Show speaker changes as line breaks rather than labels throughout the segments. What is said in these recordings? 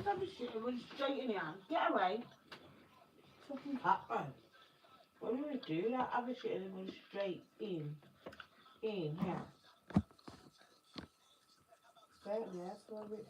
Have a shit and run straight in here. Get away. Fucking cat, man. What do we do? Like, have a shit and then run straight in. In here. Stay up there for a bit.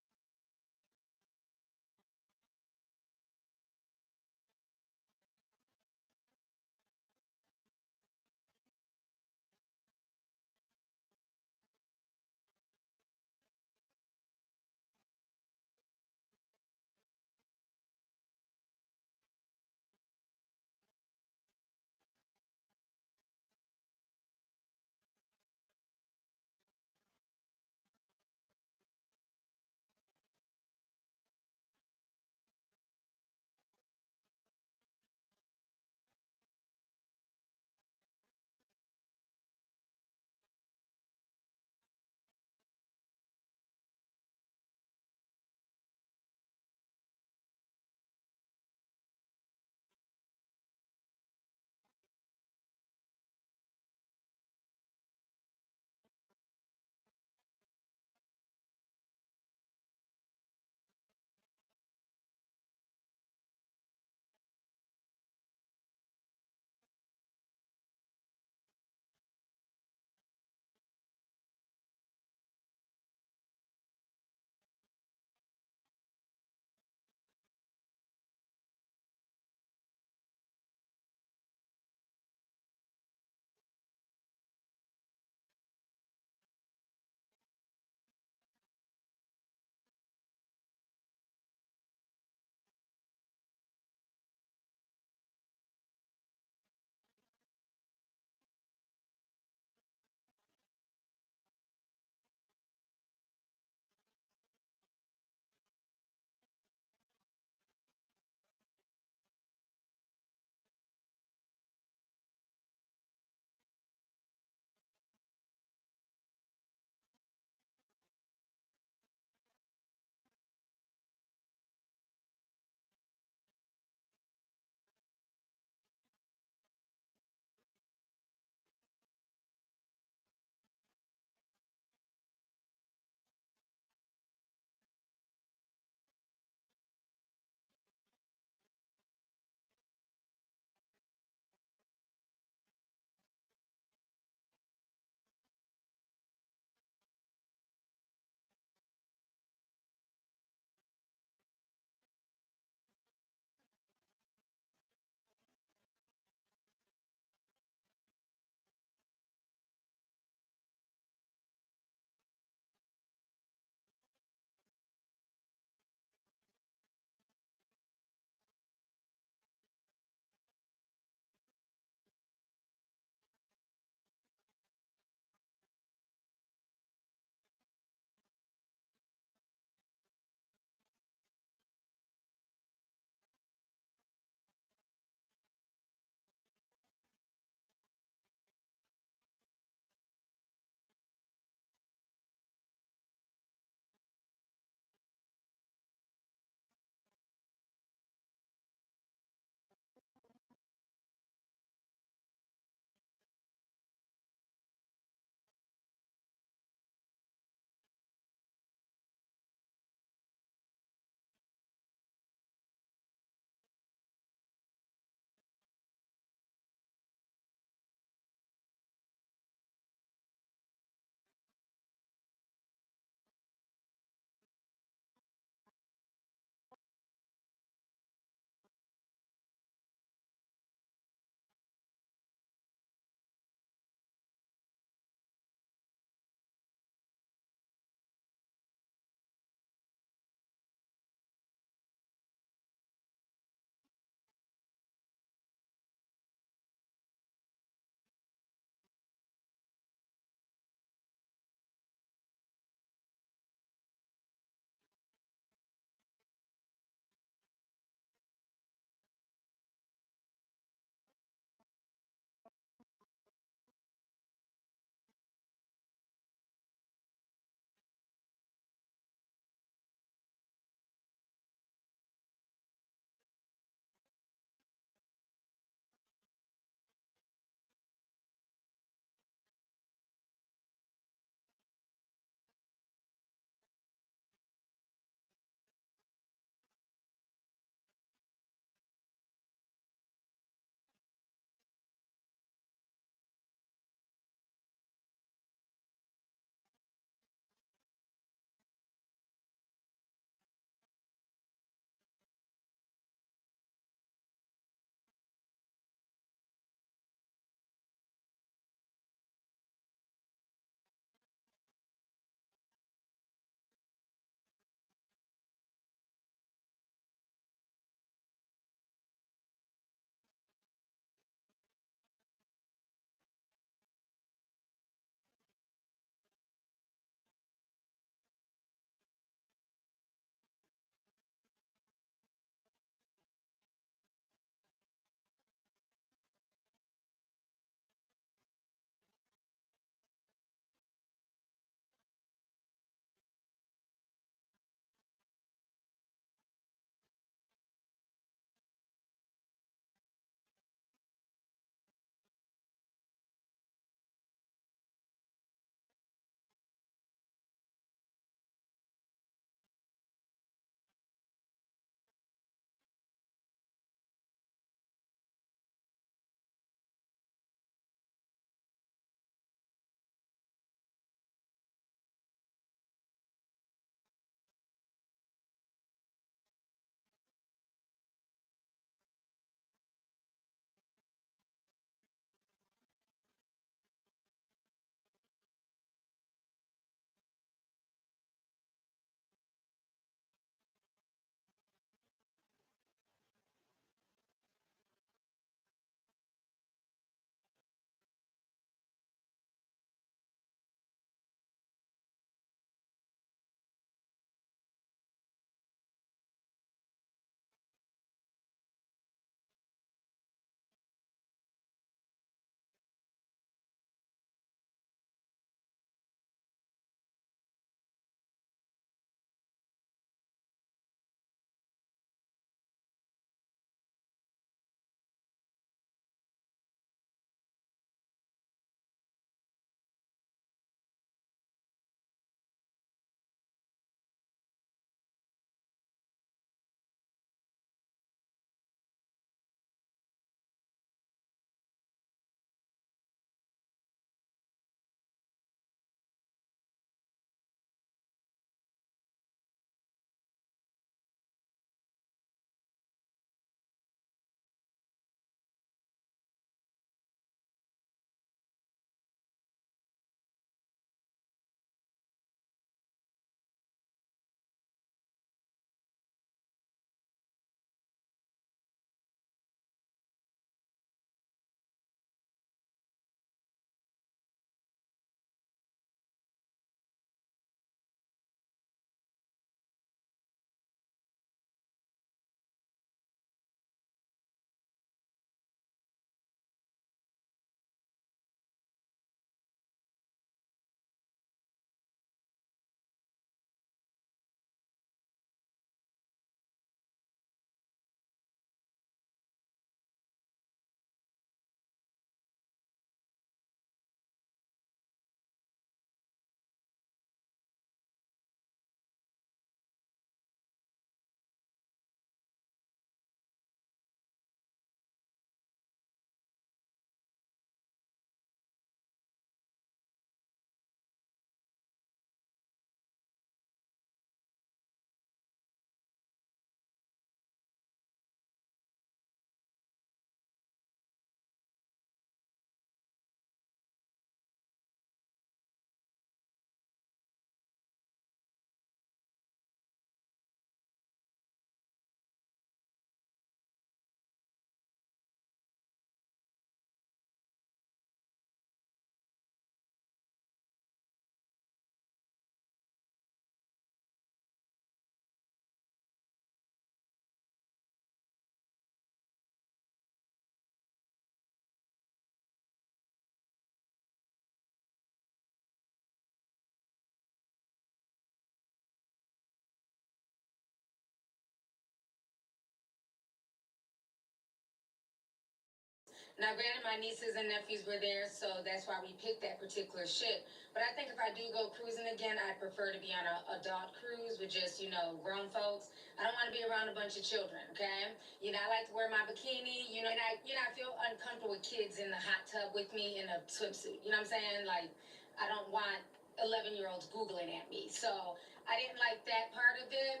Now, granted, my nieces and nephews were there, so that's why we picked that particular ship. But I think if I do go cruising again, I'd prefer to be on an adult cruise with just, grown folks. I don't want to be around a bunch of children, okay? I like to wear my bikini, and I feel uncomfortable with kids in the hot tub with me in a swimsuit. You know what I'm saying? Like, I don't want 11-year-olds Googling at me. So I didn't like that part of it.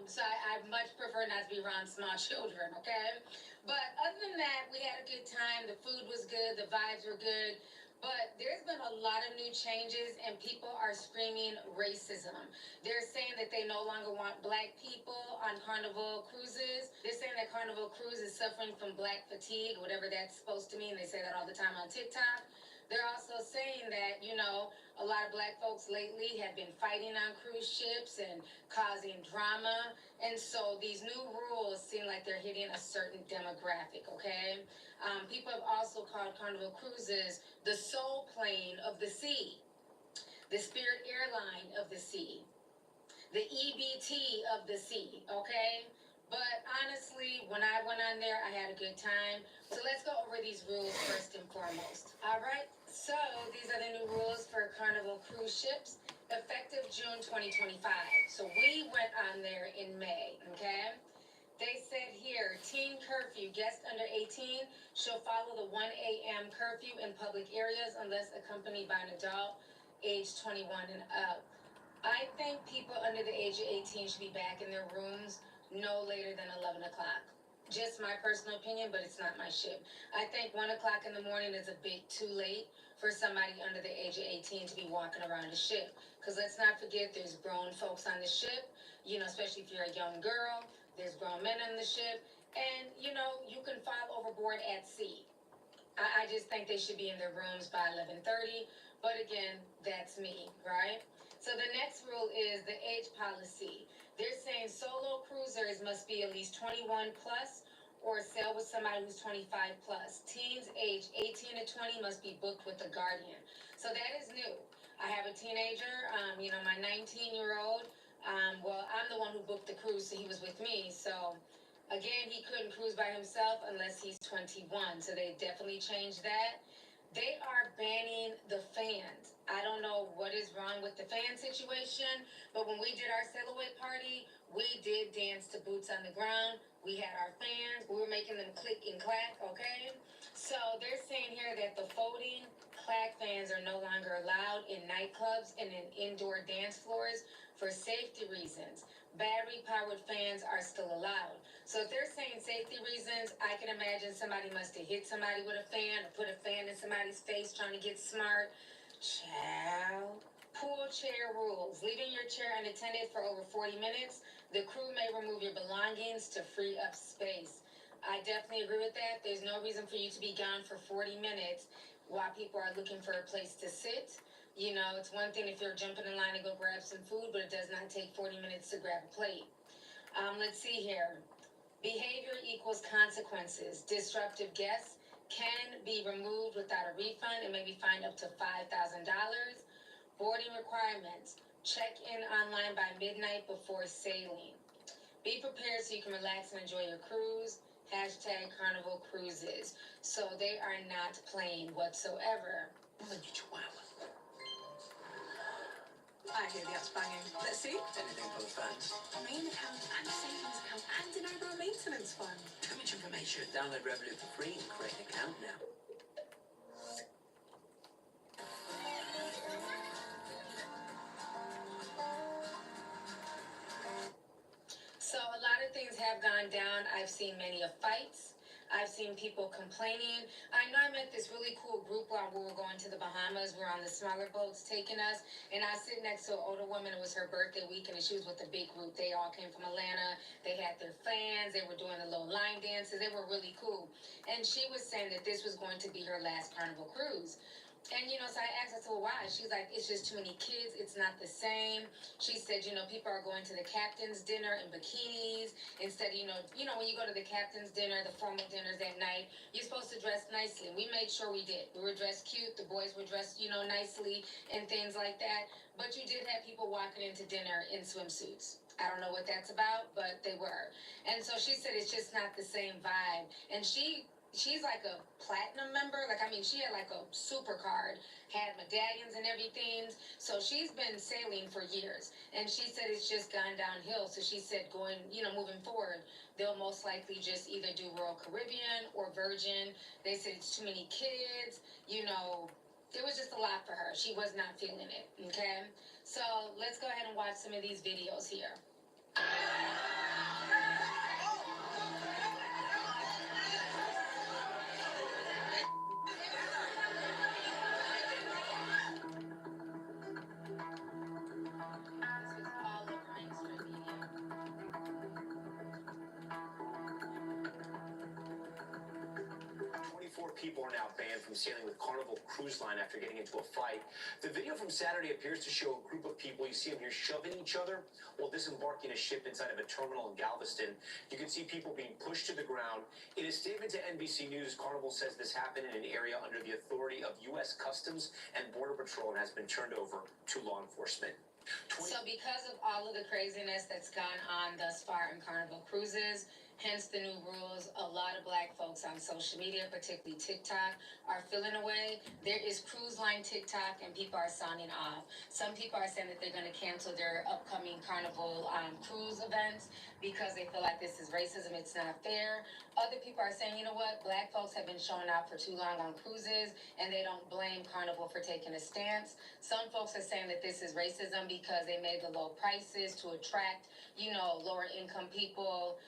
So I much prefer not to be around small children, okay? But other than that, we had a good time. The food was good. The vibes were good. But there's been a lot of new changes, and people are screaming racism. They're saying that they no longer want black people on Carnival cruises. They're saying that Carnival Cruise is suffering from black fatigue, whatever that's supposed to mean. They say that all the time on TikTok. They're also saying that, a lot of black folks lately have been fighting on cruise ships and causing drama. And so these new rules seem like they're hitting a certain demographic, okay? People have also called Carnival Cruises the soul plane of the sea, the Spirit Airline of the sea, the EBT of the sea, okay? But honestly, when I went on there, I had a good time. So let's go over these rules first and foremost. All right, so these are the new rules for Carnival cruise ships effective June 2025. So we went on there in May, okay? They said here, teen curfew, guests under 18 shall follow the 1 a.m. curfew in public areas unless accompanied by an adult age 21 and up. I think people under the age of 18 should be back in their rooms no later than 11 o'clock. Just my personal opinion, but it's not my ship. I think 1 o'clock in the morning is a bit too late for somebody under the age of 18 to be walking around the ship. Because let's not forget, there's grown folks on the ship, especially if you're a young girl. There's grown men on the ship. And, you can fall overboard at sea. I just think they should be in their rooms by 11:30. But again, that's me, right? So the next rule is the age policy. They're saying solo cruisers must be at least 21 plus or sail with somebody who's 25 plus. Teens age 18 to 20 must be booked with a guardian. So that is new. I have a teenager, my 19-year-old. Well, I'm the one who booked the cruise, so he was with me. So again, he couldn't cruise by himself unless he's 21. So they definitely changed that. They are banning the fans. I don't know what is wrong with the fan situation, but when we did our sail away party, we did dance to Boots on the Ground. We had our fans. We were making them click and clack, okay? So they're saying here that the folding clack fans are no longer allowed in nightclubs and in indoor dance floors for safety reasons. Battery powered fans are still allowed. So if they're saying safety reasons, I can imagine somebody must have hit somebody with a fan or put a fan in somebody's face trying to get smart. Child. Pool chair rules. Leaving your chair unattended for over 40 minutes, the crew may remove your belongings to free up space. I definitely agree with that. There's no reason for you to be gone for 40 minutes while people are looking for a place to sit. It's one thing if you're jumping in line to go grab some food, but it does not take 40 minutes to grab a plate. Let's see here. Behavior equals consequences. Disruptive guests can be removed without a refund and may be fined up to $5,000. Boarding requirements. Check in online by midnight before sailing. Be prepared so you can relax and enjoy your cruise. Hashtag Carnival Cruises. So they are not playing whatsoever.
I hear the banging. Let's see.
Anything for the fans.
A main account and a savings account and an overall maintenance fund.
Too much information. Download Revolut for free and create an account now.
So a lot of things have gone down. I've seen many fights. I've seen people complaining. I know I met this really cool group while we were going to the Bahamas. We were on the smaller boats taking us, and I was sitting next to an older woman. It was her birthday weekend, and she was with a big group. They all came from Atlanta. They had their fans. They were doing the little line dances. They were really cool. And she was saying that this was going to be her last Carnival cruise. And, so I asked her, so why? She's like, it's just too many kids. It's not the same. She said, people are going to the captain's dinner in bikinis instead of, when you go to the captain's dinner, the formal dinners at night, you're supposed to dress nicely. We made sure we did. We were dressed cute. The boys were dressed, nicely and things like that. But you did have people walking into dinner in swimsuits. I don't know what that's about, but they were. And so she said it's just not the same vibe. And she she's like a platinum member. Like, I mean, she had like a super card, had medallions and everything. So she's been sailing for years. And she said it's just gone downhill. So she said going, moving forward, they'll most likely just either do Royal Caribbean or Virgin. They said it's too many kids, it was just a lot for her. She was not feeling it. Okay. So let's go ahead and watch some of these videos here.
People are now banned from sailing with Carnival Cruise Line after getting into a fight. The video from Saturday appears to show a group of people, you see them here shoving each other while disembarking a ship inside of a terminal in Galveston. You can see people being pushed to the ground. In a statement to NBC News, Carnival says this happened in an area under the authority of U.S. Customs and Border Patrol and has been turned over to law enforcement.
So because of all of the craziness that's gone on thus far in Carnival Cruises, hence the new rules, a lot of black folks on social media, particularly TikTok, are feeling away. There is cruise line TikTok and people are signing off. Some people are saying that they're going to cancel their upcoming Carnival cruise events because they feel like this is racism, it's not fair. Other people are saying, you know what, black folks have been showing out for too long on cruises and they don't blame Carnival for taking a stance. Some folks are saying that this is racism because they made the low prices to attract, lower income people,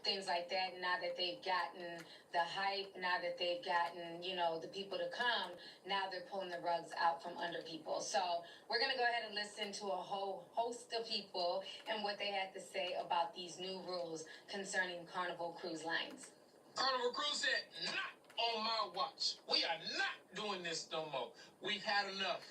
things like that. Now that they've gotten the hype, now that they've gotten, the people to come, now they're pulling the rugs out from under people. So we're going to go ahead and listen to a whole host of people and what they had to say about these new rules concerning Carnival Cruise Lines.
Carnival Cruise said, not on my watch. We are not doing this no more. We've had enough.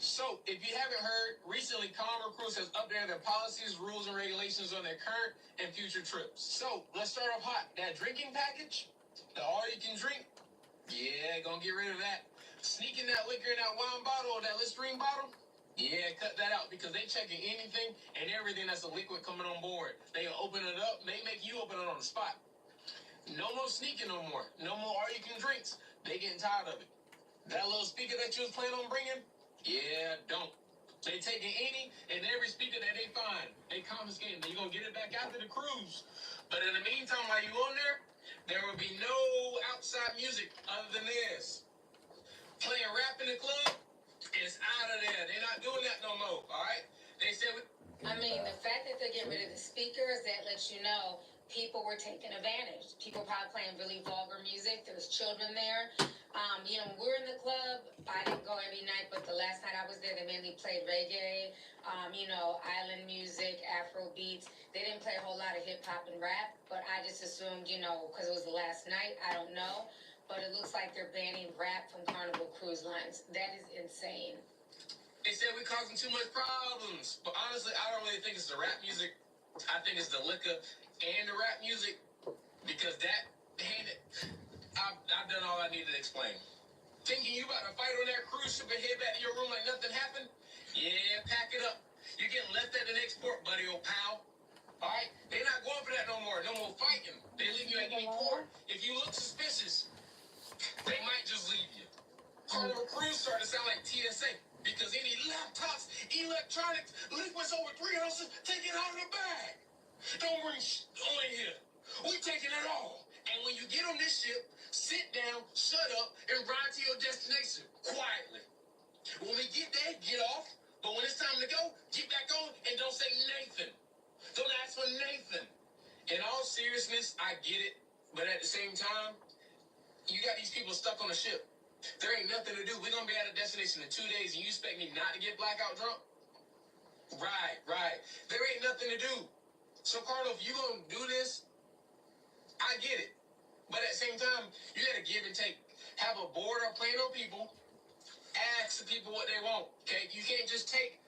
So, if you haven't heard, recently Carnival Cruise has updated their policies, rules, and regulations on their current and future trips. So, let's start off hot. That drinking package, the all-you-can-drink, yeah, gonna get rid of that. Sneaking that liquor in that wine bottle or that Listerine bottle, yeah, cut that out because they checking anything and everything that's a liquid coming on board. They open it up, they make you open it on the spot. No more sneaking no more. No more all-you-can-drinks. They getting tired of it. That little speaker that you was planning on bringing, yeah, don't. They taking any and every speaker that they find. They confiscating. You're going to get it back after the cruise. But in the meantime, while you on there will be no outside music other than this. Playing rap in the club, it's out of there. They're not doing that no more, all right? They said...
I mean, the fact that they're getting rid of the speakers, that lets you know people were taking advantage. People probably playing really vulgar music. There's children there. We're in the club. I didn't go every night, but the last night I was there, they mainly played reggae, island music, Afro beats. They didn't play a whole lot of hip hop and rap, but I just assumed, because it was the last night, I don't know. But it looks like they're banning rap from Carnival Cruise Lines. That is insane.
They said we're causing too much problems. But honestly, I don't really think it's the rap music. I think it's the liquor and the rap music. Because I've done all I needed to explain. Thinking you about to fight on that cruise ship and head back to your room like nothing happened? Yeah, pack it up. You're getting left at the next port, buddy, old pal. Alright? They're not going for that no more. No more fighting. They leave you at any port. If you look suspicious, they might just leave you. Carnival Cruise started to sound like TSA. Because any laptops, electronics, liquids over 3 ounces, take it out of the bag. Don't bring on here. We taking it all. And when you get on this ship, sit down, shut up, and ride to your destination quietly. When we get there, get off. But when it's time to go, get back on and don't say Nathan. Don't ask for Nathan. In all seriousness, I get it. But at the same time, you got these people stuck on the ship. There ain't nothing to do. We're going to be at a destination in 2 days, and you expect me not to get blackout drunk? Right. There ain't nothing to do. So, Carlo, if you going to do this, I get it. But at the same time, you got to give and take. Have a board or plan on people. Ask the people what they want, okay? You can't just take...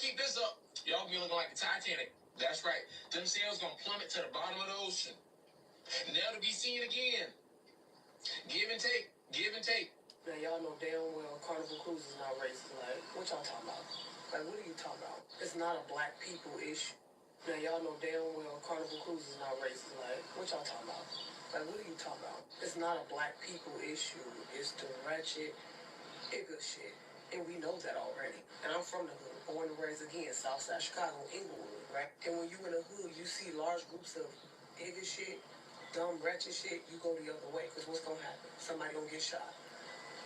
keep this up, y'all be looking like the Titanic. That's right. Them sails gonna plummet to the bottom of the ocean. Never to be seen again. Give and take. Give and take.
Now, y'all know damn well Carnival Cruise is not racist. Like, what y'all talking about? Like, what are you talking about? It's not a black people issue. Now, y'all know damn well Carnival Cruise is not racist. Like, what y'all talking about? Like, what are you talking about? It's not a black people issue. It's the ratchet, ignorant shit. And we know that already. And I'm from the hood, born and raised again, Southside Chicago, Inglewood, right? And when you in the hood, you see large groups of ignorant shit, dumb, ratchet shit, you go the other way. Because what's going to happen? Somebody going to get shot.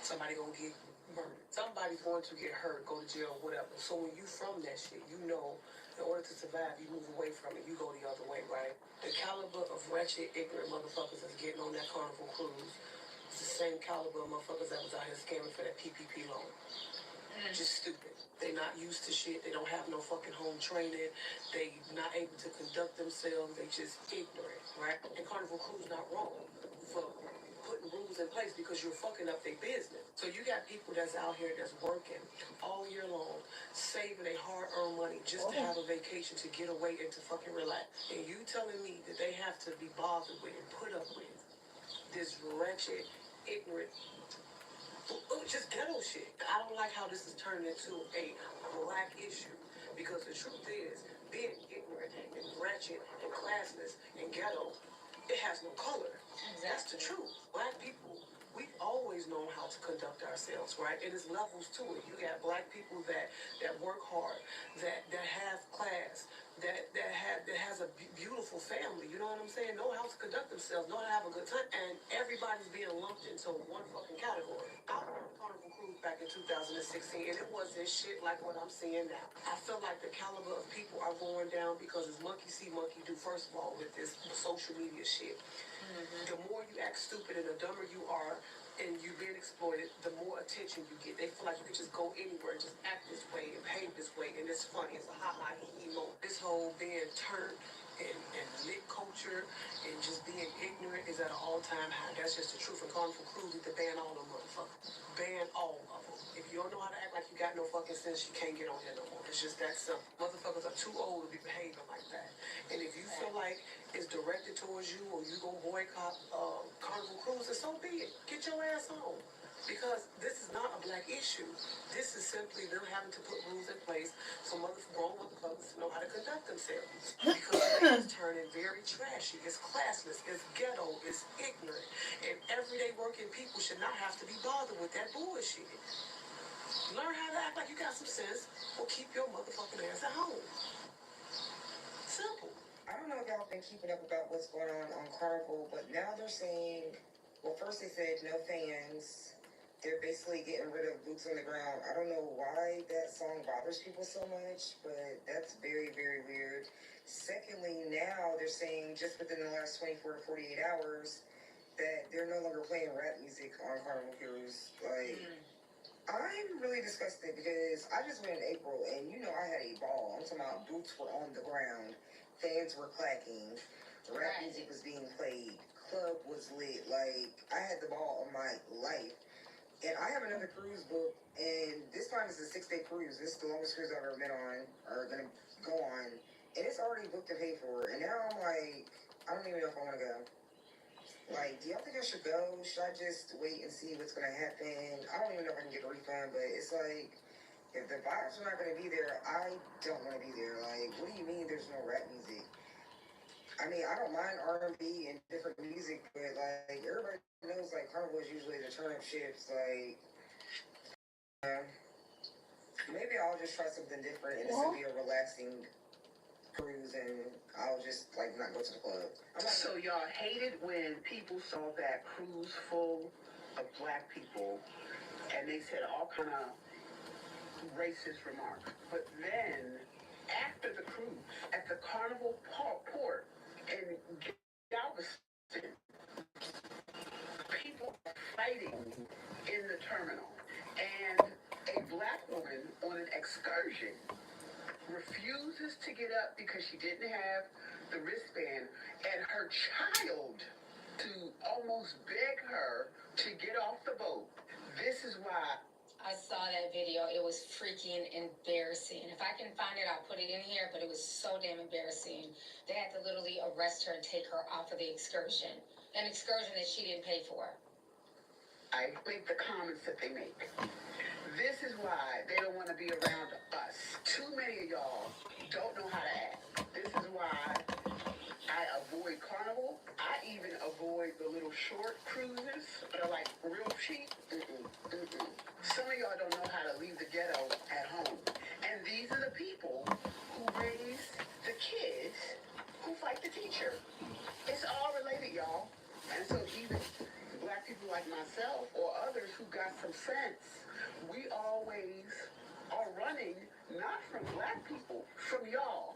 Somebody gonna get murdered. Somebody's going to get hurt, go to jail, whatever. So when you from that shit, you know, in order to survive, you move away from it. You go the other way, right? The caliber of wretched, ignorant motherfuckers that's getting on that Carnival Cruise is the same caliber of motherfuckers that was out here scamming for that PPP loan. Just stupid. They not used to shit. They don't have no fucking home training. They not able to conduct themselves. They just ignorant, right? And Carnival Cruise not wrong for putting rules in place because you're fucking up their business. So you got people that's out here that's working all year long, saving their hard-earned money just to have a vacation to get away and to fucking relax. And you telling me that they have to be bothered with and put up with this wretched, ignorant, just ghetto shit. I don't like how this is turned into a black issue because the truth is, being ignorant and wretched and classless and ghetto, it has no color. That's the truth. Black people, we've always known how to conduct ourselves, right? And there's levels to it. You got black people that work hard, that have class, that has a beautiful family. You know what I'm saying? Know how to conduct themselves, know how to have a good time, and everybody's being lumped into one fucking category. I went on Carnival Cruise back in 2016, and it wasn't shit like what I'm seeing now. I feel like the caliber of people are going down because it's monkey see, monkey do. First of all, with this social media shit. The more you act stupid and the dumber you are and you're being exploited, the more attention you get. They feel like you can just go anywhere and just act this way and behave this way, and it's funny. It's a ha-ha, he-he This whole being turned and lit culture and just being ignorant is at an all-time high. That's just the truth. And Carnival Cruise need to ban all them motherfuckers. Ban all of them. If you don't know how to act like you got no fucking sense, you can't get on here no more. It's just that simple. Motherfuckers are too old to be behaving like that. And if you feel like it's directed towards you or you gonna boycott Carnival Cruise, then so be it. Get your ass on. Because this is not a black issue. This is simply them having to put rules in place so grown motherfuckers know how to conduct themselves. Because it's turning very trashy. It's classless. It's ghetto. It's ignorant. And everyday working people should not have to be bothered with that bullshit. Learn how to act like you got some sense or keep your motherfucking ass at home. Simple.
I don't know if y'all been keeping up about what's going on Carnival, but now they're saying, well, first they said no fans. They're basically getting rid of boots on the ground. I don't know why that song bothers people so much, but that's very, very weird. Secondly, now they're saying just within the last 24 to 48 hours that they're no longer playing rap music on Carnival Cruise. Like, I'm really disgusted because I just went in April and you know I had a ball. I'm talking about boots were on the ground, fans were clacking, rap music was being played, club was lit. Like, I had the ball of my life. And I have another cruise book, and this time is a 6-day cruise. This is the longest cruise I've ever been on, or gonna go on. And it's already booked and paid for. And now I'm like, I don't even know if I want to go. Like, do y'all think I should go? Should I just wait and see what's gonna happen? I don't even know if I can get a refund, but it's like, if the vibes are not gonna be there, I don't want to be there. Like, what do you mean there's no rap music? I mean, I don't mind R&B and different music, but like everybody knows, like Carnival is usually the turn up shifts. Like, maybe I'll just try something different, and this will be a relaxing cruise, and I'll just like not go to the club.
So y'all hated when people saw that cruise full of black people, and they said all kind of racist remarks. But then, after the cruise, at the Carnival port in Galveston, people are fighting in the terminal, and a black woman on an excursion refuses to get up because she didn't have the wristband, and her child to almost beg her to get off the boat. This is why
I saw that video. It was freaking embarrassing. If I can find it, I'll put it in here, but it was so damn embarrassing. They had to literally arrest her and take her off of the excursion. An excursion that she didn't pay for.
I think the comments that they make. This is why they don't want to be around us. Too many of y'all don't know how to act. This is why I avoid Carnival. I even avoid the little short cruises that are like real cheap. Some of y'all don't know how to leave the ghetto at home. And these are the people who raise the kids who fight the teacher. It's all related, y'all. And so even black people like myself or others who got some sense, we always are running not from black people, from y'all.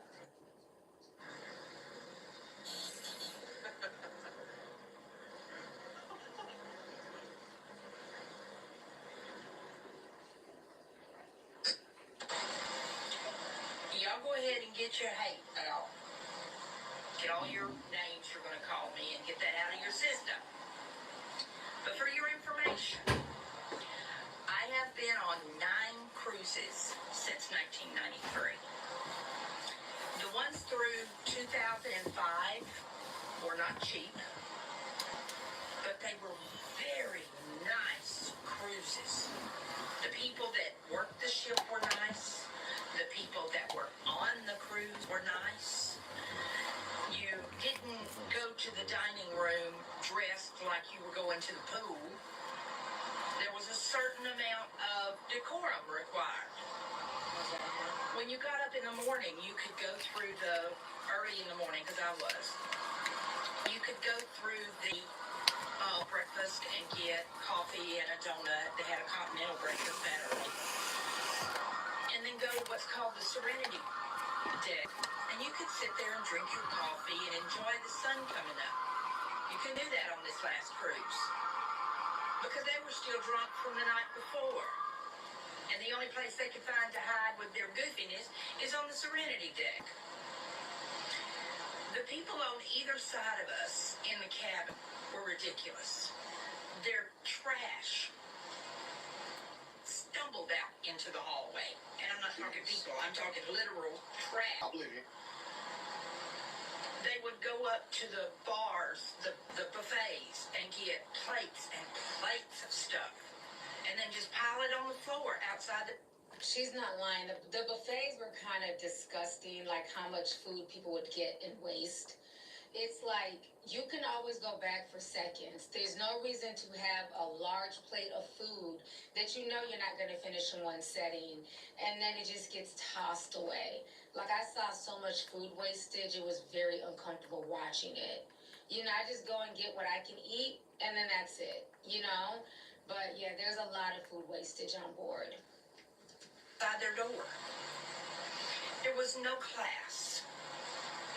Y'all go ahead and get your hate out. Get all your names you're going to call me and get that out of your system. But for your information, I have been on 9 cruises since 1993. The ones through 2005 were not cheap, but they were very nice cruises. The people that worked the ship were nice. The people that were on the cruise were nice. You didn't go to the dining room dressed like you were going to the pool. There was a certain amount of decorum required. When you got up in the morning, you could go through early in the morning, because I was, you could go through the breakfast and get coffee and a donut. They had a continental breakfast that early. And then go to what's called the Serenity Deck. And you could sit there and drink your coffee and enjoy the sun coming up. You can do that on this last cruise. Because they were still drunk from the night before. And the only place they could find to hide with their goofiness is on the Serenity Deck. The people on either side of us in the cabin were ridiculous. Their trash stumbled out into the hallway. And I'm not talking people, I'm talking literal trash.
I believe you.
They would go up to the bars, the buffets, and get plates and plates of stuff. And then just pile it on the floor outside the...
She's not lying. The buffets were kind of disgusting, like how much food people would get and waste. It's like you can always go back for seconds. There's no reason to have a large plate of food that you know you're not going to finish in one setting, and then it just gets tossed away. Like, I saw so much food wastage, it was very uncomfortable watching it. You know, I just go and get what I can eat, and then that's it, you know? But yeah, there's a lot of food wastage on board.
By their door. There was no class.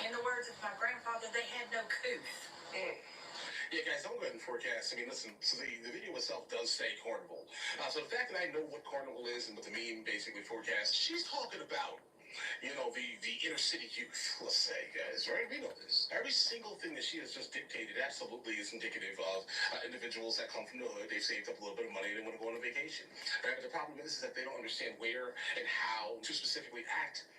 In the words of my grandfather, they had no couth.
Yeah, guys, don't go ahead and forecast. I mean, listen, so the video itself does say Carnival. So the fact that I know what Carnival is and what the meme basically forecasts, she's talking about, you know, the inner city youth, let's say, guys, right? We know this. Every single thing that she has just dictated absolutely is indicative of individuals that come from the hood. They've saved up a little bit of money and they want to go on a vacation. Right? But the problem is that they don't understand where and how to specifically act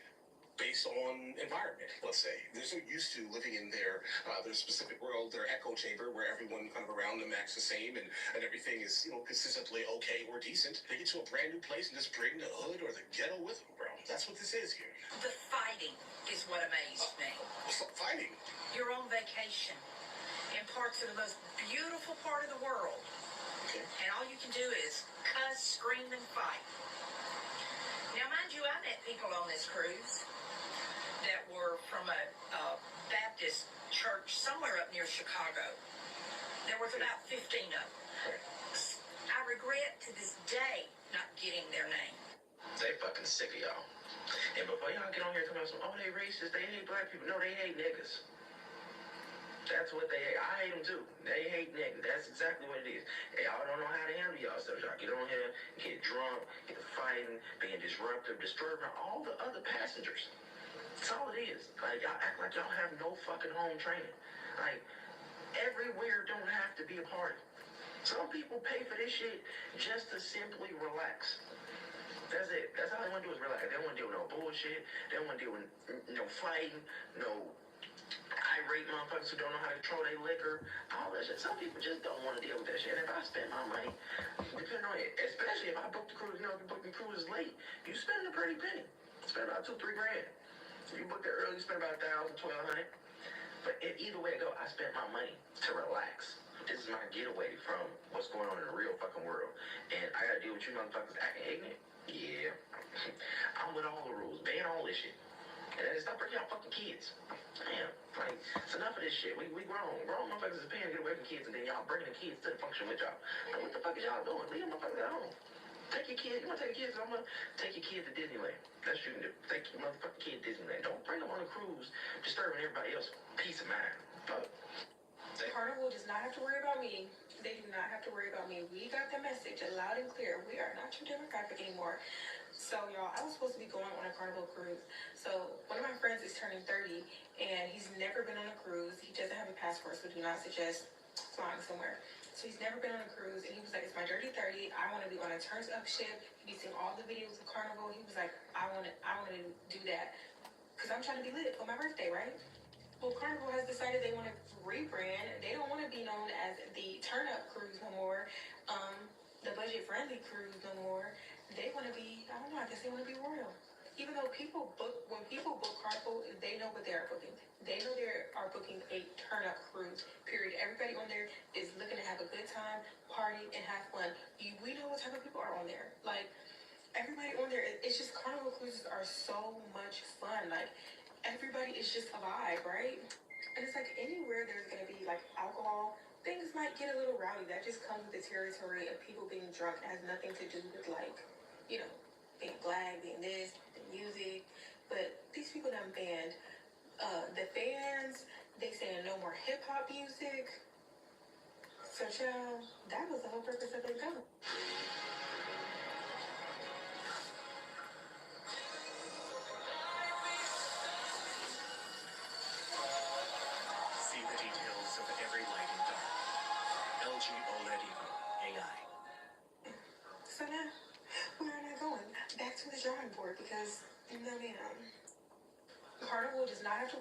based on environment, let's say. They're so used to living in their specific world, their echo chamber, where everyone kind of around them acts the same and everything is, you know, consistently okay or decent. They get to a brand new place and just bring the hood or the ghetto with them, bro. That's what this is here.
The fighting is what amazed me.
Fighting?
You're on vacation in parts of the most beautiful part of the world.
Okay.
And all you can do is cuss, scream, and fight. Now, mind you, I met people on this cruise that were from a Baptist church somewhere up near Chicago. There was about 15 of them. I regret to this day not getting their name.
They fucking sick of y'all. And before y'all get on here talking about some, oh, they racist, they hate black people. No, they hate niggas. That's what they hate. I hate them too. They hate niggas. That's exactly what it is. Hey, y'all don't know how to handle y'all stuff. Y'all get on here, get drunk, get to fighting, being disruptive, disturbing all the other passengers. That's all it is. Like, y'all act like y'all have no fucking home training. Like, everywhere don't have to be a party. Some people pay for this shit just to simply relax. That's it. That's all they want to do is relax. They don't want to deal with no bullshit. They don't want to deal with no fighting, no irate motherfuckers who don't know how to control their liquor, all that shit. Some people just don't want to deal with that shit. And if I spend my money, depending on it, especially if I book the cruise, you know, if you book the cruise late, you spend a pretty penny. Spend about $2-3 grand. If you book it early, you spend about $1,000-1,200. But either way it go, I spent my money to relax. This is my getaway from what's going on in the real fucking world. And I gotta deal with you motherfuckers acting ignorant. Yeah. I'm with all the rules. Ban all this shit. And then stop bringing out fucking kids. Damn. Like, it's enough of this shit. We grown. Grown motherfuckers is paying to get away from kids, and then y'all bringing the kids to the function with y'all. Like, what the fuck is y'all doing? Leave them motherfuckers at home. Take your kids. You want to take your kids? I'm going to take your kids to Disneyland. That's what you can do. Take your motherfucking kid to Disneyland. Don't bring them on a cruise, disturbing everybody else's peace of mind. Fuck.
Carnival does not have to worry about me. They do not have to worry about me. We got the message loud and clear. We are not your demographic anymore. So, y'all, I was supposed to be going on a Carnival cruise. So, one of my friends is turning 30, and he's never been on a cruise. He doesn't have a passport, so do not suggest flying somewhere. So, he's never been on a cruise, and he was like, it's my dirty 30. I want to be on a turns-up ship. He's seen all the videos of Carnival. He was like, I want to do that because I'm trying to be lit for my birthday, right? Well, Carnival has decided they want to rebrand. They don't want to be known as the turn-up cruise no more, the budget-friendly cruise no more. They want to be, I don't know, I guess they want to be royal. Even though when people book Carnival, they know what they are booking. They know they are booking a turn-up cruise, period. Everybody on there is looking to have a good time, party, and have fun. We know what type of people are on there. Like, everybody on there, it's just Carnival cruises are so much fun. Like, everybody is just a vibe, right? And it's like anywhere there's going to be like alcohol, things might get a little rowdy. That just comes with the territory of people being drunk. It has nothing to do with like, you know, being black, being this, the music. But these people done banned the fans. They saying no more hip hop music. So child, that was the whole purpose of it going.
See the details of every light and dark. LG OLED Evo AI.
So now, where am I going? Back to the drawing board because, no ma'am. Carnival does not have to.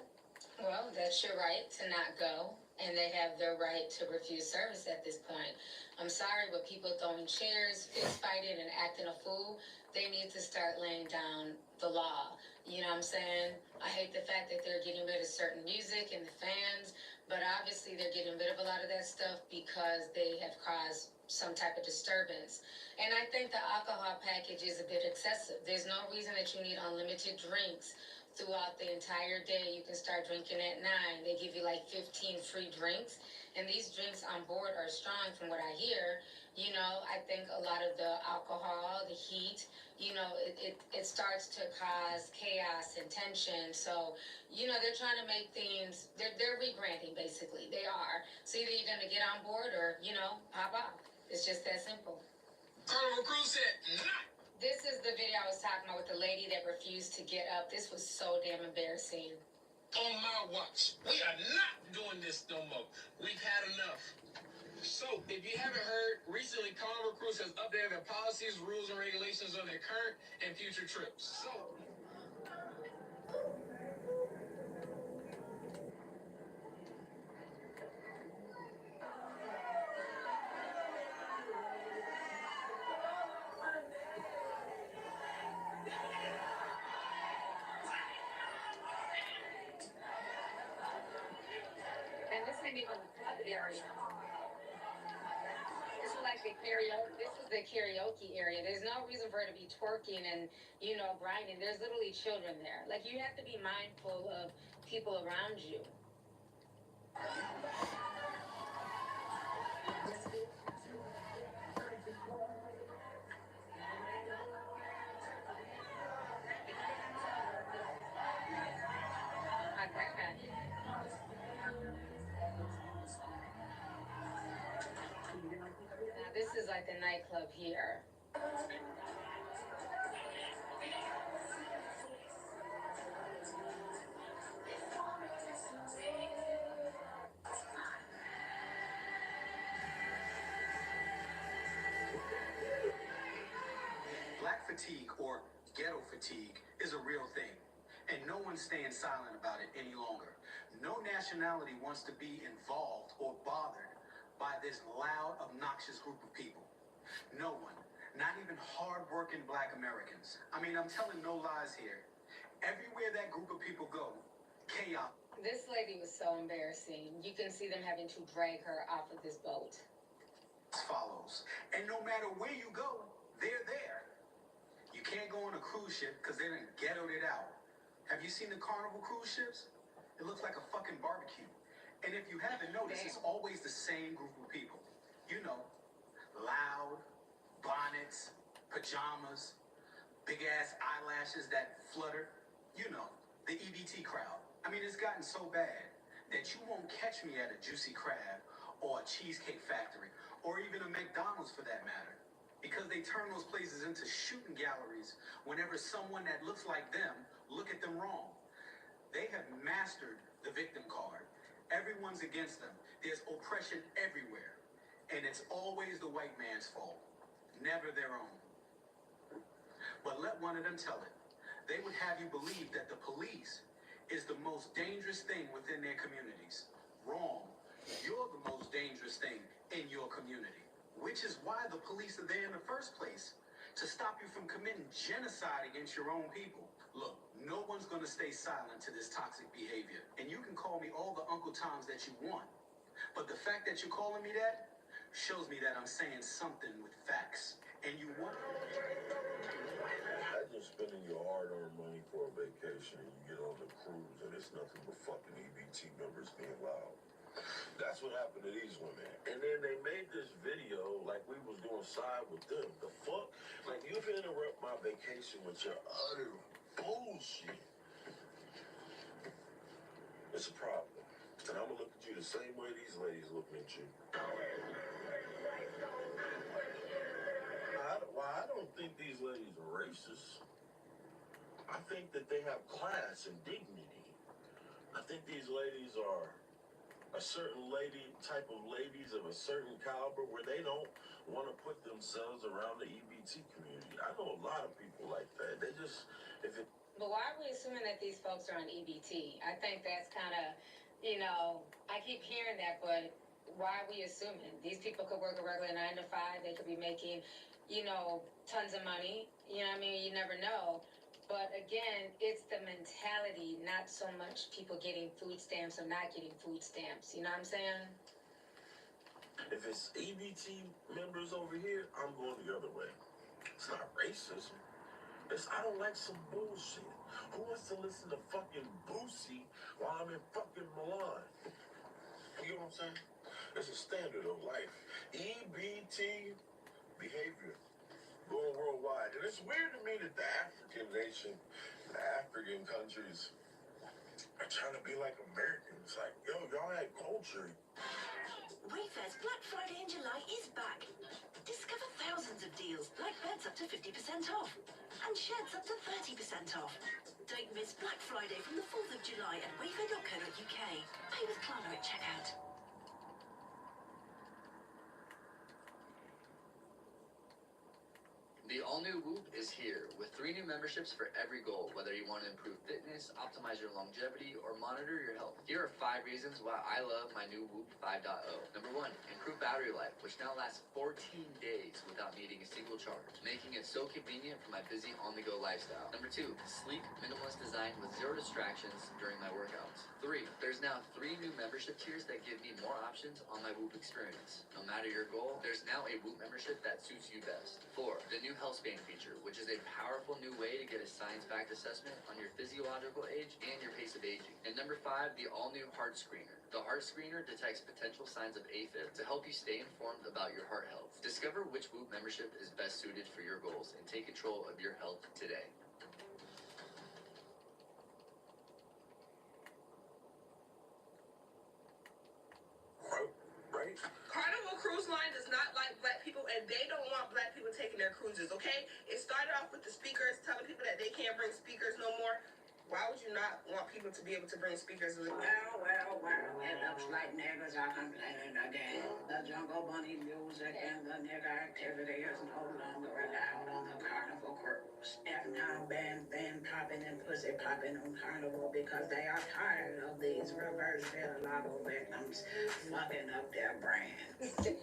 Well, that's your right to not go, and they have their right to refuse service at this point. I'm sorry, but people throwing chairs, fist fighting, and acting a fool, they need to start laying down the law. You know what I'm saying? I hate the fact that they're getting rid of certain music and the fans, but obviously they're getting rid of a lot of that stuff because they have caused some type of disturbance. And I think the alcohol package is a bit excessive. There's no reason that you need unlimited drinks throughout the entire day. You can start drinking at 9. They give you like 15 free drinks. And these drinks on board are strong from what I hear. You know, I think a lot of the alcohol, the heat, you know, it starts to cause chaos and tension. So, you know, they're trying to make things, they're rebranding basically. They are. So either you're going to get on board or, you know, pop off. It's just that simple.
Carnival Cruise said, not.
This is the video I was talking about with the lady that refused to get up. This was so damn embarrassing.
On my watch. We are not doing this no more. We've had enough. So, if you haven't heard, recently Carnival Cruise has updated their policies, rules, and regulations on their current and future trips. So,
And this ain't even the club area. This is like the karaoke. This is the karaoke area. There's no reason for her to be twerking and, you know, grinding. There's literally children there. Like, you have to be mindful of people around you. Now, this is like the nightclub here.
fatigue, or ghetto fatigue, is a real thing, and no one's staying silent about it any longer. No nationality wants to be involved or bothered by this loud, obnoxious group of people. No one, not even hard-working Black Americans. I mean, I'm telling no lies here. Everywhere that group of people go, chaos
This lady was so embarrassing. You can see them having to drag her off of this boat.
follows. And no matter where you go, they're there. You can't go on a cruise ship because they done ghettoed it out. Have you seen the Carnival cruise ships? It looks like a fucking barbecue. And if you haven't noticed, it's always the same group of people. You know, loud, bonnets, pajamas, big-ass eyelashes that flutter. You know, the EBT crowd. I mean, it's gotten so bad that you won't catch me at a Juicy Crab or a Cheesecake Factory or even a McDonald's for that matter. Because they turn those places into shooting galleries whenever someone that looks like them look at them wrong. They have mastered the victim card. Everyone's against them. There's oppression everywhere. And it's always the white man's fault, never their own. But let one of them tell it. They would have you believe that the police is the most dangerous thing within their communities. Wrong. You're the most dangerous thing in your community. Which is why the police are there in the first place, to stop you from committing genocide against your own people. Look, no one's gonna stay silent to this toxic behavior. And you can call me all the Uncle Toms that you want. But the fact that you're calling me that shows me that I'm saying something with facts. And you want...
Imagine spending your hard-earned money for a vacation and you get on the cruise and it's nothing but fucking EBT members being loud. That's what happened to these women. And then they made this video like we was doing side with them. The fuck? Like, you've interrupt my vacation with your utter bullshit. It's a problem. And I'm gonna look at you the same way these ladies looking at you. I don't think these ladies are racist. I think that they have class and dignity. I think these ladies are a certain type of ladies of a certain caliber where they don't want to put themselves around the EBT community. I know a lot of people like that. They just,
But why are we assuming that these folks are on EBT? I think that's kind of, I keep hearing that, but why are we assuming? These people could work a regular 9 to 5. They could be making, tons of money. You know what I mean? You never know. But again, it's the mentality, not so much people getting food stamps or not getting food stamps. You know what I'm saying?
if it's EBT members over here, I'm going the other way. It's not racism. I don't like some bullshit. Who wants to listen to fucking Boosie while I'm in fucking Milan? You know what I'm saying? It's a standard of life. EBT behavior going worldwide. And it's weird to me that the African nation, the African countries are trying to be like Americans. Like, yo, y'all had culture.
Wayfair's Black Friday in July is back. Discover thousands of deals, like beds up to 50% off, and sheds up to 30% off. Don't miss Black Friday from the 4th of July at wayfair.co.uk. Pay with Klarna at checkout.
The all-new Whoop is here with 3 new memberships for every goal, whether you want to improve fitness, optimize your longevity, or monitor your health. Here are 5 reasons why I love my new Whoop 5.0. Number 1, improved battery life, which now lasts 14 days without needing a single charge, making it so convenient for my busy on-the-go lifestyle. Number 2, sleek, minimalist design with 0 distractions during my workouts. 3, there's now 3 new membership tiers that give me more options on my Whoop experience. No matter your goal, there's now a Whoop membership that suits you best. 4, the new Healthspan feature, which is a powerful new way to get a science-backed assessment on your physiological age and your pace of aging. And number 5, the all-new Heart Screener. The Heart Screener detects potential signs of AFib to help you stay informed about your heart health. Discover which Whoop membership is best suited for your goals and take control of your health today.
Right?
Carnival Cruise Line does not like black people, and they don't want black people taking their cruises, okay? It started off with the speakers telling people that they can't bring speakers no more. Why would you not want people to be able to bring speakers?
Well, and the Looks like niggas are complaining again. The Jungle Bunny music and the nigga activity is no longer allowed on the Carnival cruise. Have now been popping and pussy popping on Carnival because they are tired of these reverse vitiligo victims fucking up their brand.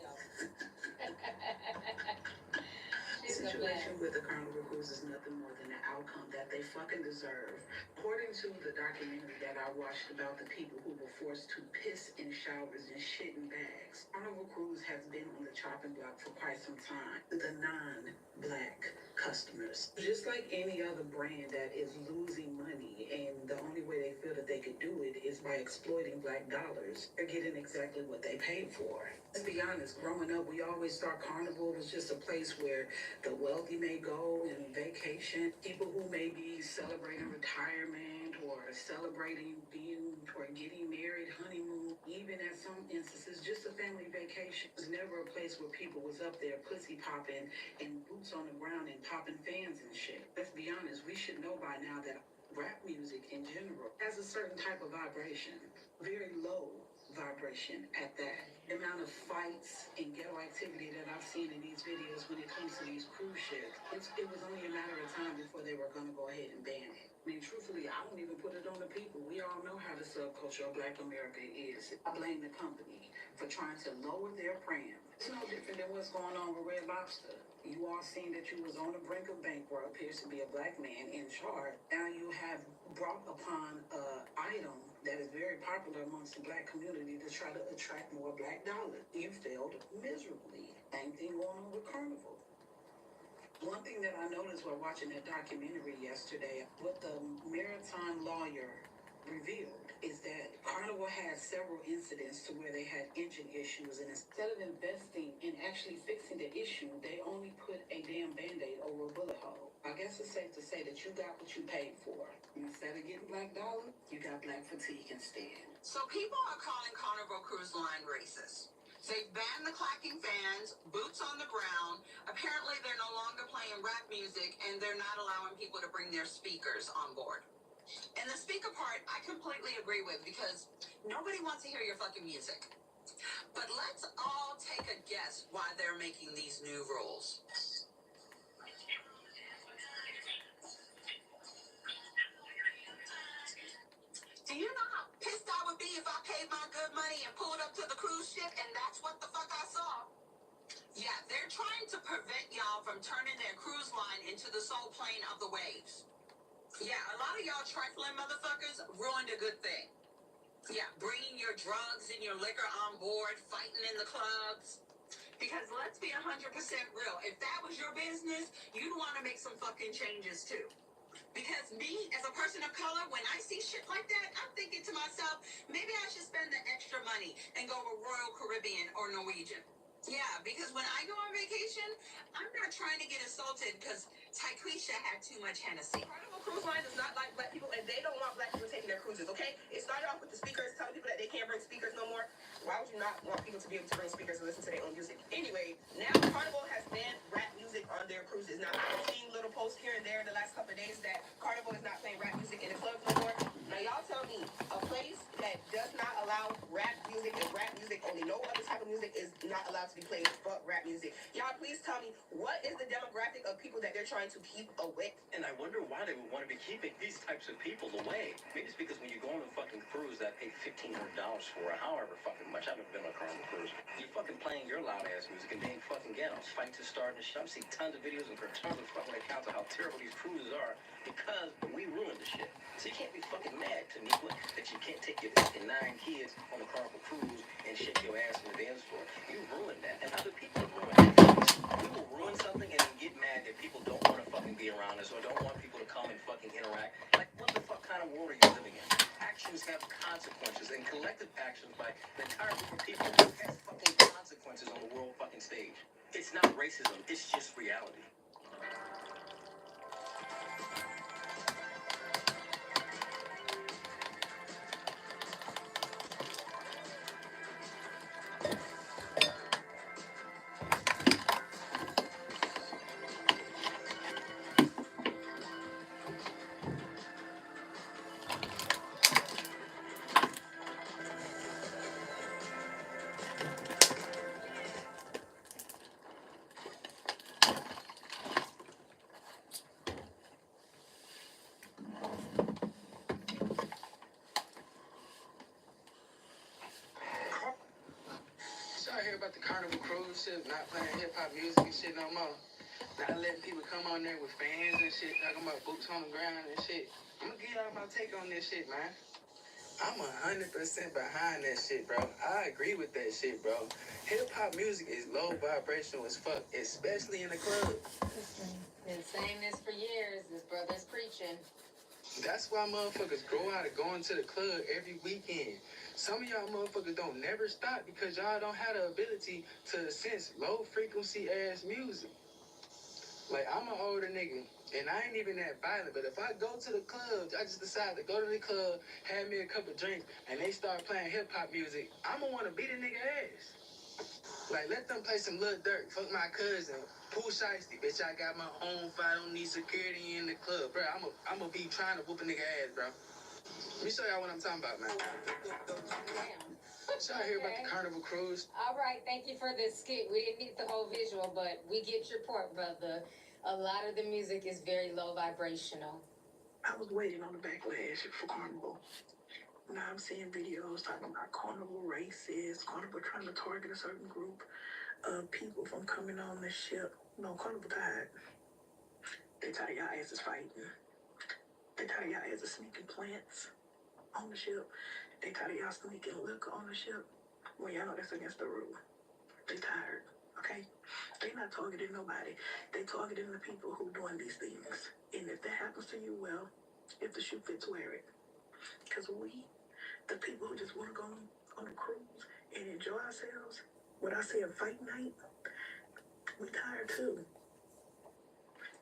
The situation with the Carnival Cruise is nothing more than the outcome that they fucking deserve. According to the documentary that I watched about the people who were forced to piss in showers and shit in bags, Carnival Cruise has been on the chopping block for quite some time. The non-black customers, just like any other brand that is losing money, and the only way they feel that they could do it is by exploiting black dollars. They're getting exactly what they paid for. Let's be honest, growing up, we always thought Carnival was just a place where the wealthy may go and vacation. People who may be celebrating retirement or celebrating being or getting married, honeymoon, even at some instances, just a family vacation. It was never a place where people was up there pussy popping and boots on the ground and popping fans and shit. Let's be honest, we should know by now that rap music in general has a certain type of vibration, very low vibration at that. The amount of fights and ghetto activity that I've seen in these videos when it comes to these cruise ships, it was only a matter of time before they were going to go ahead and ban it. I mean, truthfully, I don't even put it on the people. We all know how the subculture of Black America is. I blame the company for trying to lower their brand. It's no different than what's going on with Red Lobster. You all seen that you was on the brink of bankrupt, appears to be a black man in charge. Now you have brought upon an item that is very popular amongst the black community to try to attract more black dollars. You failed miserably. Same thing going on with Carnival. One thing that I noticed while watching that documentary yesterday, what the maritime lawyer revealed is that Carnival had several incidents to where they had engine issues, and instead of investing in actually fixing the issue, they only put a damn Band-Aid over a bullet hole. I guess it's safe to say that you got what you paid for. Instead of getting black dollar, you got black fatigue instead.
So people are calling Carnival Cruise Line racist. They've banned the clacking fans, boots on the ground. Apparently they're no longer playing rap music, and they're not allowing people to bring their speakers on board. And the speaker part, I completely agree with, because nobody wants to hear your fucking music. But let's all take a guess why they're making these new rules. Do you know how pissed I would be if I paid my good money and pulled up to the cruise ship and that's what the fuck I saw? Yeah, they're trying to prevent y'all from turning their cruise line into the sole plane of the waves. Yeah, a lot of y'all trifling motherfuckers ruined a good thing. Yeah, bringing your drugs and your liquor on board, fighting in the clubs. Because let's be 100% real. If that was your business, you'd want to make some fucking changes too. Because me, as a person of color, when I see shit like that, I'm thinking to myself, maybe I should spend the extra money and go with Royal Caribbean or Norwegian. Yeah, because when I go on vacation, I'm not trying to get assaulted because Taquisha had too much Hennessy.
Carnival Cruise Line is not like black people, and they don't want black people taking their cruises, okay? It started off with the speakers telling people that they can't bring speakers no more. Why would you not want people to be able to bring speakers and listen to their own music? Anyway, now Carnival has banned rap music on their cruises. Now, I've seen little posts here and there in the last couple of days that Carnival is not playing rap music in the clubs no more. Now, y'all tell me, a place that does not allow rap music and rap music only, no other type of music is not allowed to be played but rap music. Y'all, please tell me, what is the demographic of people that they're trying to keep away?
And I wonder why they would want to be keeping these types of people away. Maybe it's because when you go on a fucking cruise that I paid $1,500 for, or however fucking much. I've never been on a Carnival cruise. You're fucking playing your loud ass music and being fucking ghetto. Fights are starting to shit. I've seen tons of videos and tons of fucking accounts of how terrible these cruises are because we ruined the shit. So you can't be fucking mad to me that you can't take your fucking 9 kids on a Carnival cruise and shake your ass in the dance floor. You ruined that, and other people have ruined that. We will ruin something and then get mad that people don't want to fucking be around us or don't want people to come and fucking interact. Like, what the fuck kind of world are you living in? Actions have consequences, and collective actions by the entire group of people has fucking consequences on the world fucking stage. It's not racism, it's just reality.
about the Carnival cruise ship not playing hip hop music and shit no more? Not letting people come on there with fans and shit, talking about boots on the ground and shit. I'm gonna give y'all my take on this shit, man. I'm 100% behind that shit, bro. I agree with that shit, bro. Hip hop music is low vibrational as fuck, especially in the club.
Been saying this for years. This brother's preaching.
That's why motherfuckers grow out of going to the club every weekend. Some of y'all motherfuckers don't never stop because y'all don't have the ability to sense low frequency ass music. Like, I'm an older nigga, and I ain't even that violent, but if I go to the club, I just decide to go to the club, have me a couple drinks, and they start playing hip-hop music, I'ma want to beat a nigga ass. Like, let them play some Lil Durk, fuck my cousin, Pooh Shiesty, bitch, I got my own fight, I don't need security in the club. Bro, I'ma be trying to whoop a nigga ass, bro. Let me show y'all what I'm talking about, man.
Damn.
Y'all hear about the Carnival cruise?
All right, thank you for this skit. We didn't need the whole visual, but we get your point, brother. A lot of the music is very low vibrational.
I was waiting on the backlash for Carnival. Now I'm seeing videos talking about Carnival racist, Carnival trying to target a certain group of people from coming on the ship. No, Carnival tired. They tired of y'all asses fighting. They tired of y'all asses sneaking plants on the ship. They tired of y'all sneaking liquor on the ship. Well, y'all know that's against the rule. They tired, okay? They not targeting nobody. They targeting the people who doing these things. And if that happens to you, well, if the shoe fits, wear it. Because we, the people who just want to go on a cruise and enjoy ourselves, when I say a fight night, we tired too.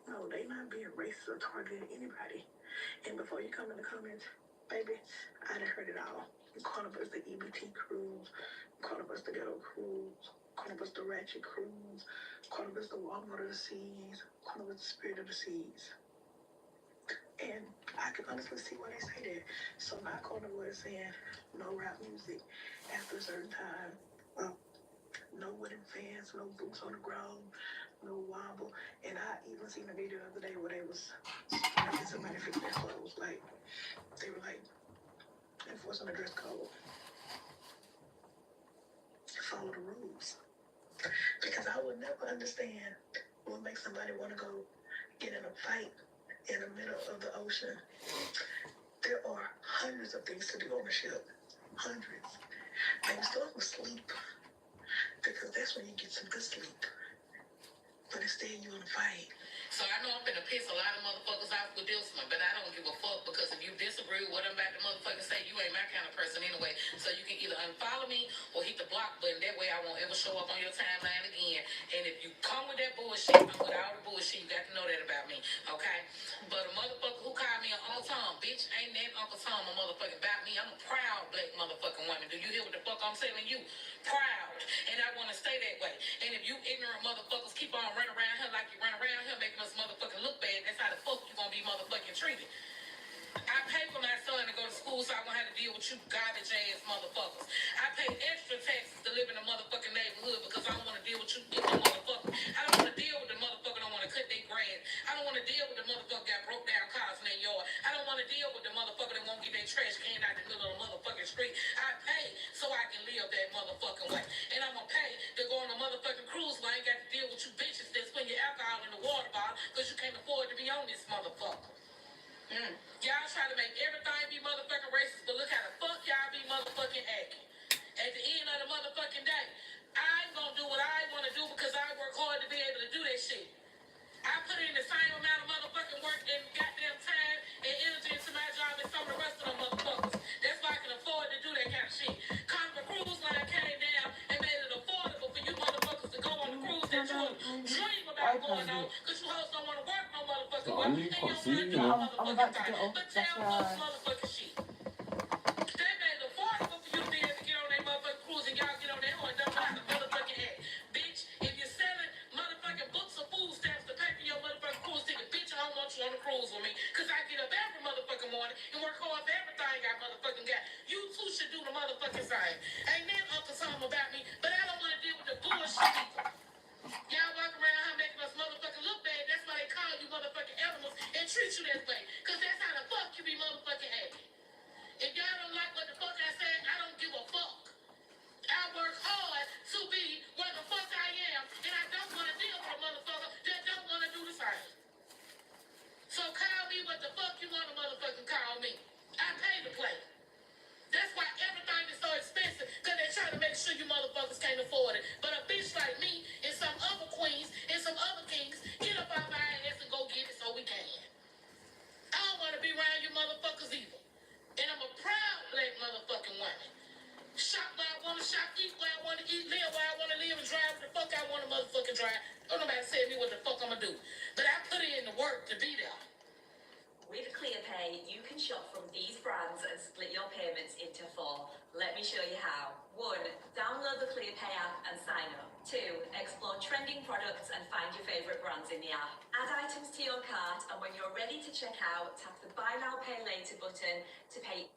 No, they not being racist or targeting anybody. And before you come in the comments, baby, I done heard it all. Carnival is the EBT cruise, Carnival is the ghetto cruise, Carnival is the ratchet cruise, Carnival is the Walmart of the seas, Carnival is the spirit of the seas. And I can honestly see why they say that. So now Carnival is saying no rap music after a certain time. No wooden fans, no boots on the ground, no wobble. And I even seen a video the other day where they was making somebody fix their clothes. Like, they were like enforcing the dress code. Follow the rules. Because I would never understand what makes somebody want to go get in a fight in the middle of the ocean. There are hundreds of things to do on the ship. Hundreds. Maybe start with sleep. Because that's when you get some good sleep. But instead you want to fight.
So I know I'm finna piss a lot of motherfuckers off with this one, but I don't give a fuck because if you disagree with what I'm about to motherfucking say, you ain't my kind of person anyway. So you can either unfollow me or hit the block button. That way I won't ever show up on your timeline again. And if you come with that bullshit, I'm with all the bullshit. You got to know that about me, okay? But a motherfucker who called me an Uncle Tom, bitch, ain't that Uncle Tom a motherfucking about me. I'm a proud black motherfucking woman. Do you hear what the fuck I'm telling you? Proud. And I want to stay that way. And if you ignorant motherfuckers keep on running around here like you run around here making us motherfucking look bad, that's how the fuck you gonna be motherfucking treated. I pay for my son to go to school so I won't have to deal with you garbage ass motherfuckers. I pay extra taxes to live in a motherfucking neighborhood because I don't want to deal with you motherfuckers. I don't want to deal with the motherfucker don't want to cut their grass. I don't want to deal with the motherfucker got broke down cars in their yard. I don't want to deal with the motherfucker that won't get their trash can out the middle of the motherfucking street. I pay so I can live that motherfucking way. And I'm gonna pay to go on a motherfucking cruise where I ain't got to deal with you bitches that's putting your alcohol in the water bottle because you can't afford to be on this motherfucker. Y'all try to make everything be motherfucking racist, but look how the fuck y'all be motherfucking acting. At the end of the motherfucking day, I ain't gonna do what I want to do because I work hard to be able to do that shit. I put in the same amount of motherfucking work and goddamn time and energy into my job as some of the rest of them motherfuckers. That's why I can afford to do that kind of shit. Carnival Cruise Line came down and made it affordable for you motherfuckers to go on the cruise that you dream about going on because you hoes don't want to work no motherfucking well and you don't want to do no motherfucking thing. But tell folks motherfucking shit. They made it affordable for you to be able to get on that motherfucking cruise and y'all get on that horse and don't know how to motherfucking act. Bitch, if you're selling motherfucking books or food stamps to pay for your motherfucking cruise ticket, bitch, I don't want you on the cruise with me because I get up every motherfucking morning and work hard for everything I motherfucking got. You too should do the motherfucking same. Ain't that Uncle Tom about me, but I don't want to deal with the bullshit people. Y'all walk around here making us motherfucking look bad. That's why they call you motherfucking animals and treat you that way. Because that's how the fuck you be motherfucking acting. If y'all don't like what the fuck I said, I don't give a fuck. I work hard to be
shop, eat where I want to eat, live where I want to live, and drive what the fuck I want to motherfucking drive. Don't nobody tell me what the fuck I'm gonna do. But I put in the work to be there.
With ClearPay, you can shop from these brands and split your payments into 4. Let me show you how. 1. Download the ClearPay app and sign up. 2. Explore trending products and find your favorite brands in the app. Add items to your cart, and when you're ready to check out, tap the Buy Now Pay Later button to pay.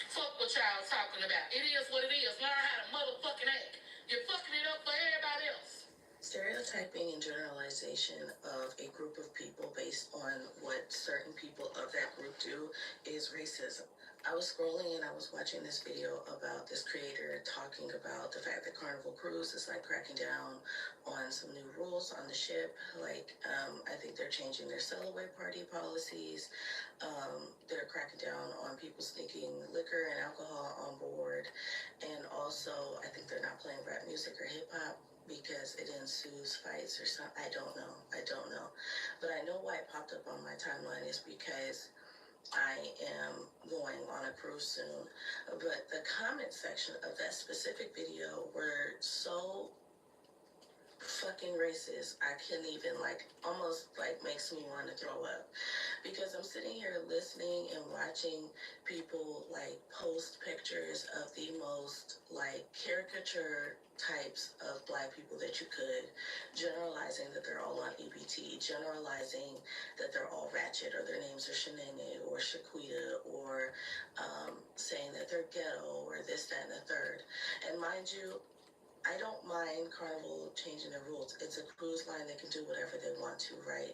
Fuck what y'all talking about. It is what it is. Learn how to motherfucking act. You're fucking it up for everybody else.
Stereotyping and generalization of a group of people based on what certain people of that group do is racism. I was scrolling and I was watching this video about this creator talking about the fact that Carnival Cruise is like cracking down on some new rules on the ship. Like, I think they're changing their sail-away party policies. They're cracking down on people sneaking liquor and alcohol on board. And also, I think they're not playing rap music or hip-hop because it ensues fights or something. I don't know. But I know why it popped up on my timeline is because I am going on a cruise soon. But the comment section of that specific video were so fucking racist, I couldn't even, almost makes me want to throw up. Because I'm sitting here listening and watching people, post pictures of the most, caricature types of black people that you could, generalizing that they're all on EBT, generalizing that they're all ratchet, or their names are Shanae or Shaquita, or saying that they're ghetto, or this, that, and the third. And mind you, I don't mind Carnival changing their rules. It's a cruise line. They can do whatever they want to, right?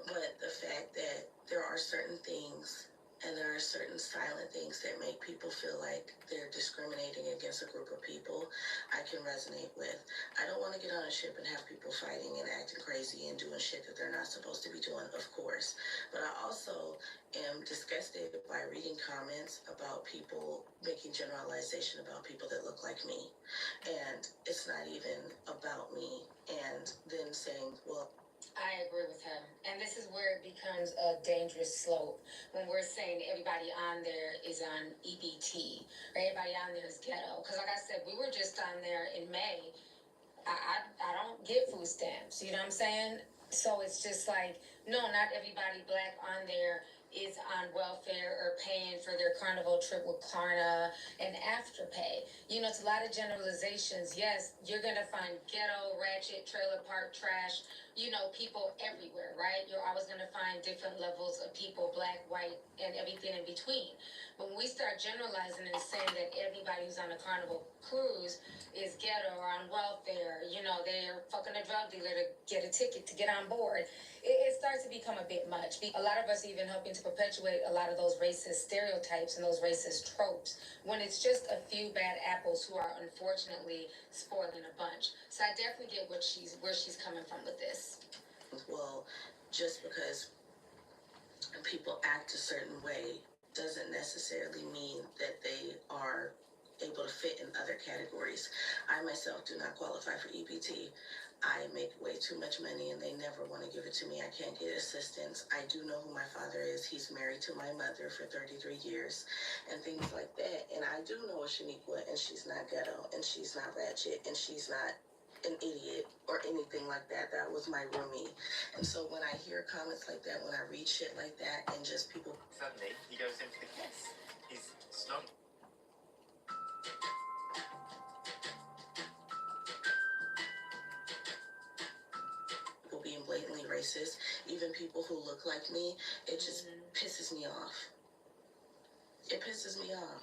But the fact that there are certain things and there are certain silent things that make people feel like they're discriminating against a group of people, I can resonate with. I don't want to get on a ship and have people fighting and acting crazy and doing shit that they're not supposed to be doing, of course. But I also am disgusted by reading comments about people making generalization about people that look like me. And it's not even about me. And then saying, well,
I agree with him. And this is where it becomes a dangerous slope when we're saying everybody on there is on EBT or everybody on there is ghetto. Because like I said, we were just on there in May. I don't get food stamps, you know what I'm saying? So it's just like, no, not everybody black on there is on welfare or paying for their Carnival trip with Klarna and Afterpay. You know, it's a lot of generalizations. Yes, you're going to find ghetto, ratchet, trailer park trash, you know, people everywhere, right? You're always going to find different levels of people, black, white, and everything in between. But when we start generalizing and saying that everybody who's on a Carnival cruise is ghetto or on welfare, you know, they're fucking a drug dealer to get a ticket to get on board, it starts to become a bit much. A lot of us even helping to perpetuate a lot of those racist stereotypes and those racist tropes when it's just a few bad apples who are unfortunately spoiling a bunch. So I definitely get where she's coming from with this.
Well, just because people act a certain way doesn't necessarily mean that they are able to fit in other categories. I myself do not qualify for EBT. I make way too much money and they never want to give it to me. I can't get assistance. I do know who my father is. He's married to my mother for 33 years and things like that. And I do know a Shaniqua, and she's not ghetto and she's not ratchet and she's not an idiot or anything like that. That was my roomie. And so when I hear comments like that, when I read shit like that, and just people...
Suddenly, he goes in for the kiss. He's snug.
People being blatantly racist, even people who look like me, it just pisses me off. It pisses me off.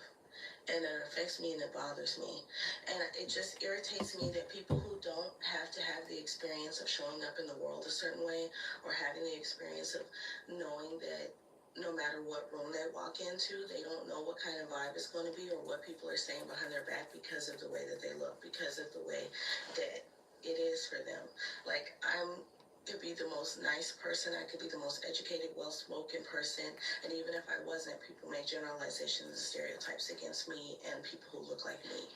And it affects me and it bothers me. And it just irritates me that people who don't have to have the experience of showing up in the world a certain way, or having the experience of knowing that no matter what room they walk into, they don't know what kind of vibe it's going to be or what people are saying behind their back because of the way that they look, because of the way that it is for them. Like, I could be the most nice person, I could be the most educated, well-spoken person, and even if I wasn't, people make generalizations and stereotypes against me and people who look like me.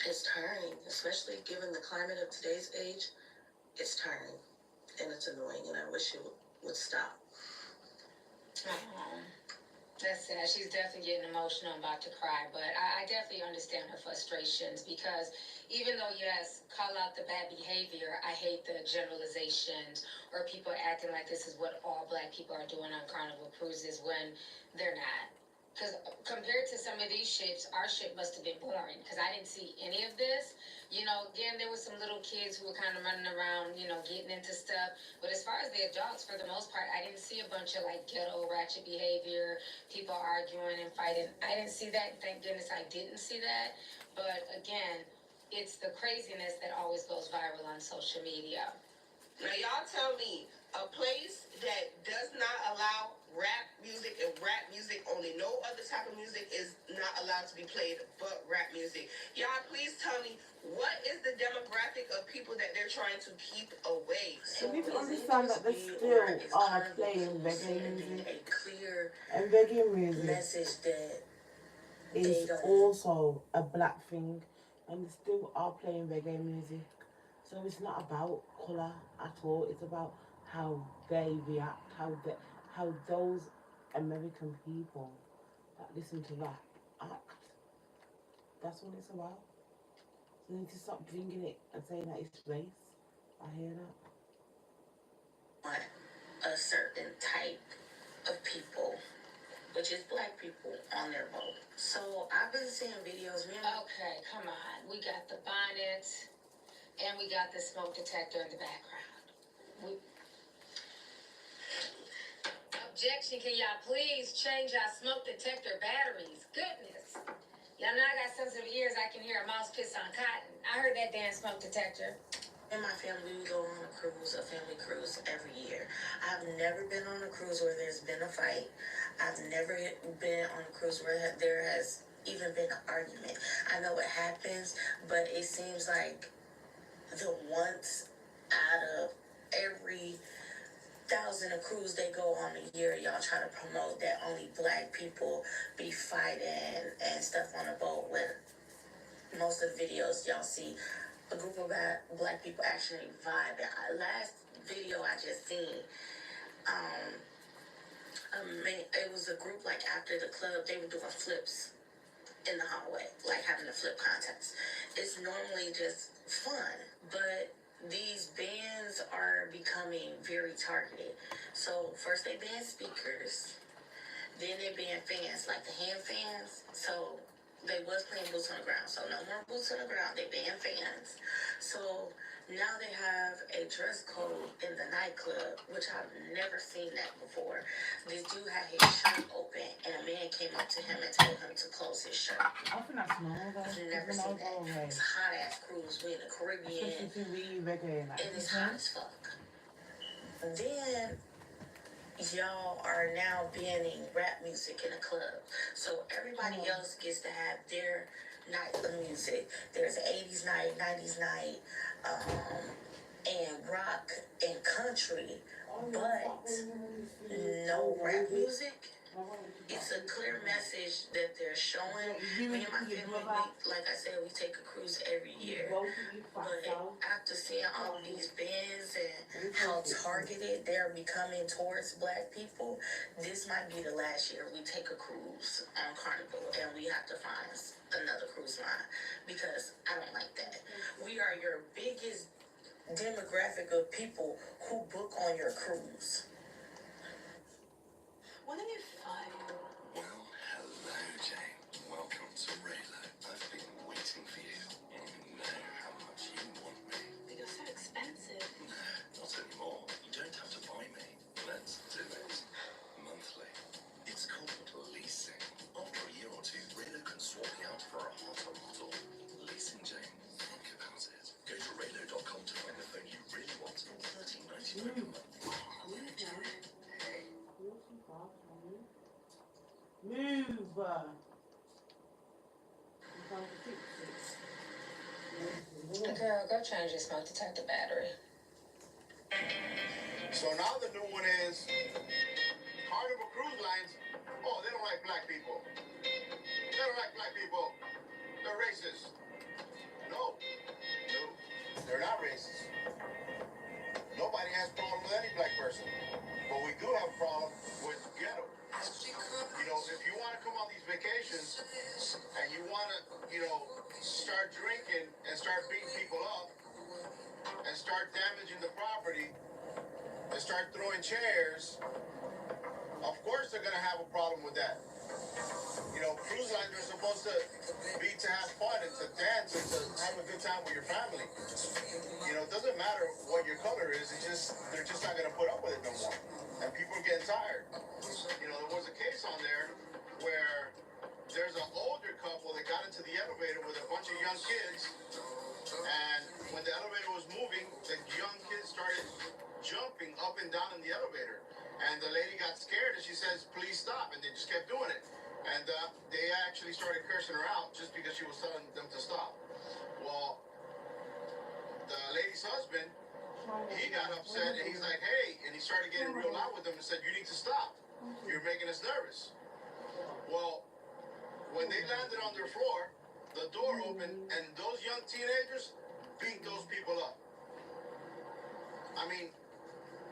It's tiring, especially given the climate of today's age. It's tiring, and it's annoying, and I wish it would stop.
That's sad. She's definitely getting emotional. I'm about to cry, but I definitely understand her frustrations because even though, yes, call out the bad behavior, I hate the generalizations or people acting like this is what all black people are doing on Carnival cruises when they're not. Because compared to some of these ships, our ship must have been boring because I didn't see any of this. You know, again, there was some little kids who were kind of running around, you know, getting into stuff. But as far as the adults, for the most part, I didn't see a bunch of like ghetto ratchet behavior, people arguing and fighting. I didn't see that. Thank goodness I didn't see that. But again, it's the craziness that always goes viral on social media.
Now y'all tell me a place that does not allow rap music and rap music only, no other type of music is not allowed to be played but rap music. Y'all please tell me what is the demographic of people that they're trying to keep away?
You need to understand that they still are playing reggae music. And reggae music is also a black thing, and they still are playing reggae music. So it's not about colour at all. It's about how they react, how those American people that listen to rap act. That's what it's about. So they need to stop bringing it and saying that it's race. I hear that.
A certain type of people, which is black people, on their boat. So I've been seeing videos.
Okay, come on. We got the bonnet. And we got the smoke detector in the background. Objection, can y'all please change our smoke detector batteries? Goodness. Y'all know I got sensitive ears, I can hear a mouse piss on cotton. I heard that damn smoke detector.
In my family, we go on a cruise, a family cruise, every year. I've never been on a cruise where there's been a fight. I've never been on a cruise where there has even been an argument. I know it happens, but it seems like the once out of every 1,000 a cruise they go on a year, y'all try to promote that only black people be fighting and stuff on a boat, when most of the videos y'all see a group of black people actually vibing. Last video I just seen, it was a group like after the club, they were doing flips in the hallway, like having a flip contest. It's normally just fun, but these bands are becoming very targeted. So first they ban speakers, then they ban fans, like the hand fans. So they was playing boots on the ground, so no more boots on the ground. They ban fans. So now they have a dress code in the nightclub, which I've never seen that before. This dude had his shirt open, and a man came up to him and told him to close his shirt.
I think that's normal though.
I've never seen that. It's a hot ass cruise. We in the Caribbean. And it's hot as fuck. Then y'all are now banning rap music in the club. So everybody else gets to have their night of music. There's an 80s night, 90s night, and rock and country, but no rap music. It's a clear message that they're showing. Me and my family, like I said, we take a cruise every year. But after seeing all these bands and how targeted they're becoming towards black people, this might be the last year we take a cruise on Carnival, and we have to find another cruise line, because I don't like that. We are your biggest demographic of people who book on your cruise.
Wouldn't it be fun?
Well, hello, Jane. Welcome to Raylo. I've been waiting for you. You know how much you want me.
You're so expensive.
No, not anymore. You don't have to buy me. Let's do it. Monthly. It's called leasing. After a year or two, Raylo can swap you out for a hotter model. Leasing, Jane. Think about it. Go to Raylo.com to find the phone you really want. $13.99 a month.
Move.
Girl, go change your smoke detector battery.
So now the new one is Carnival Cruise Lines. Oh, they don't like black people. They don't like black people. They're racist. No, they're not racist. Nobody has a problem with any black person. But we do have a problem with ghetto.
throwing chairs, of course they're gonna have a problem with that. You know, cruise lines are supposed to be to have fun and to dance and to have a good time with your family. You know, it doesn't matter what your color is, it's just, they're just not gonna put up with it no more. And people are getting tired. You know, there was a case on there where there's an older couple that got into the elevator with a bunch of young kids, and when the elevator was moving, the young kids started jumping up and down in the elevator. And the lady got scared and she says, please stop, and they just kept doing it. And they actually started cursing her out just because she was telling them to stop. Well, the lady's husband, he got upset and he's like, hey, and he started getting real loud with them and said, you need to stop. You're making us nervous. Well, when they landed on their floor, the door opened and those young teenagers beat those people up. I mean,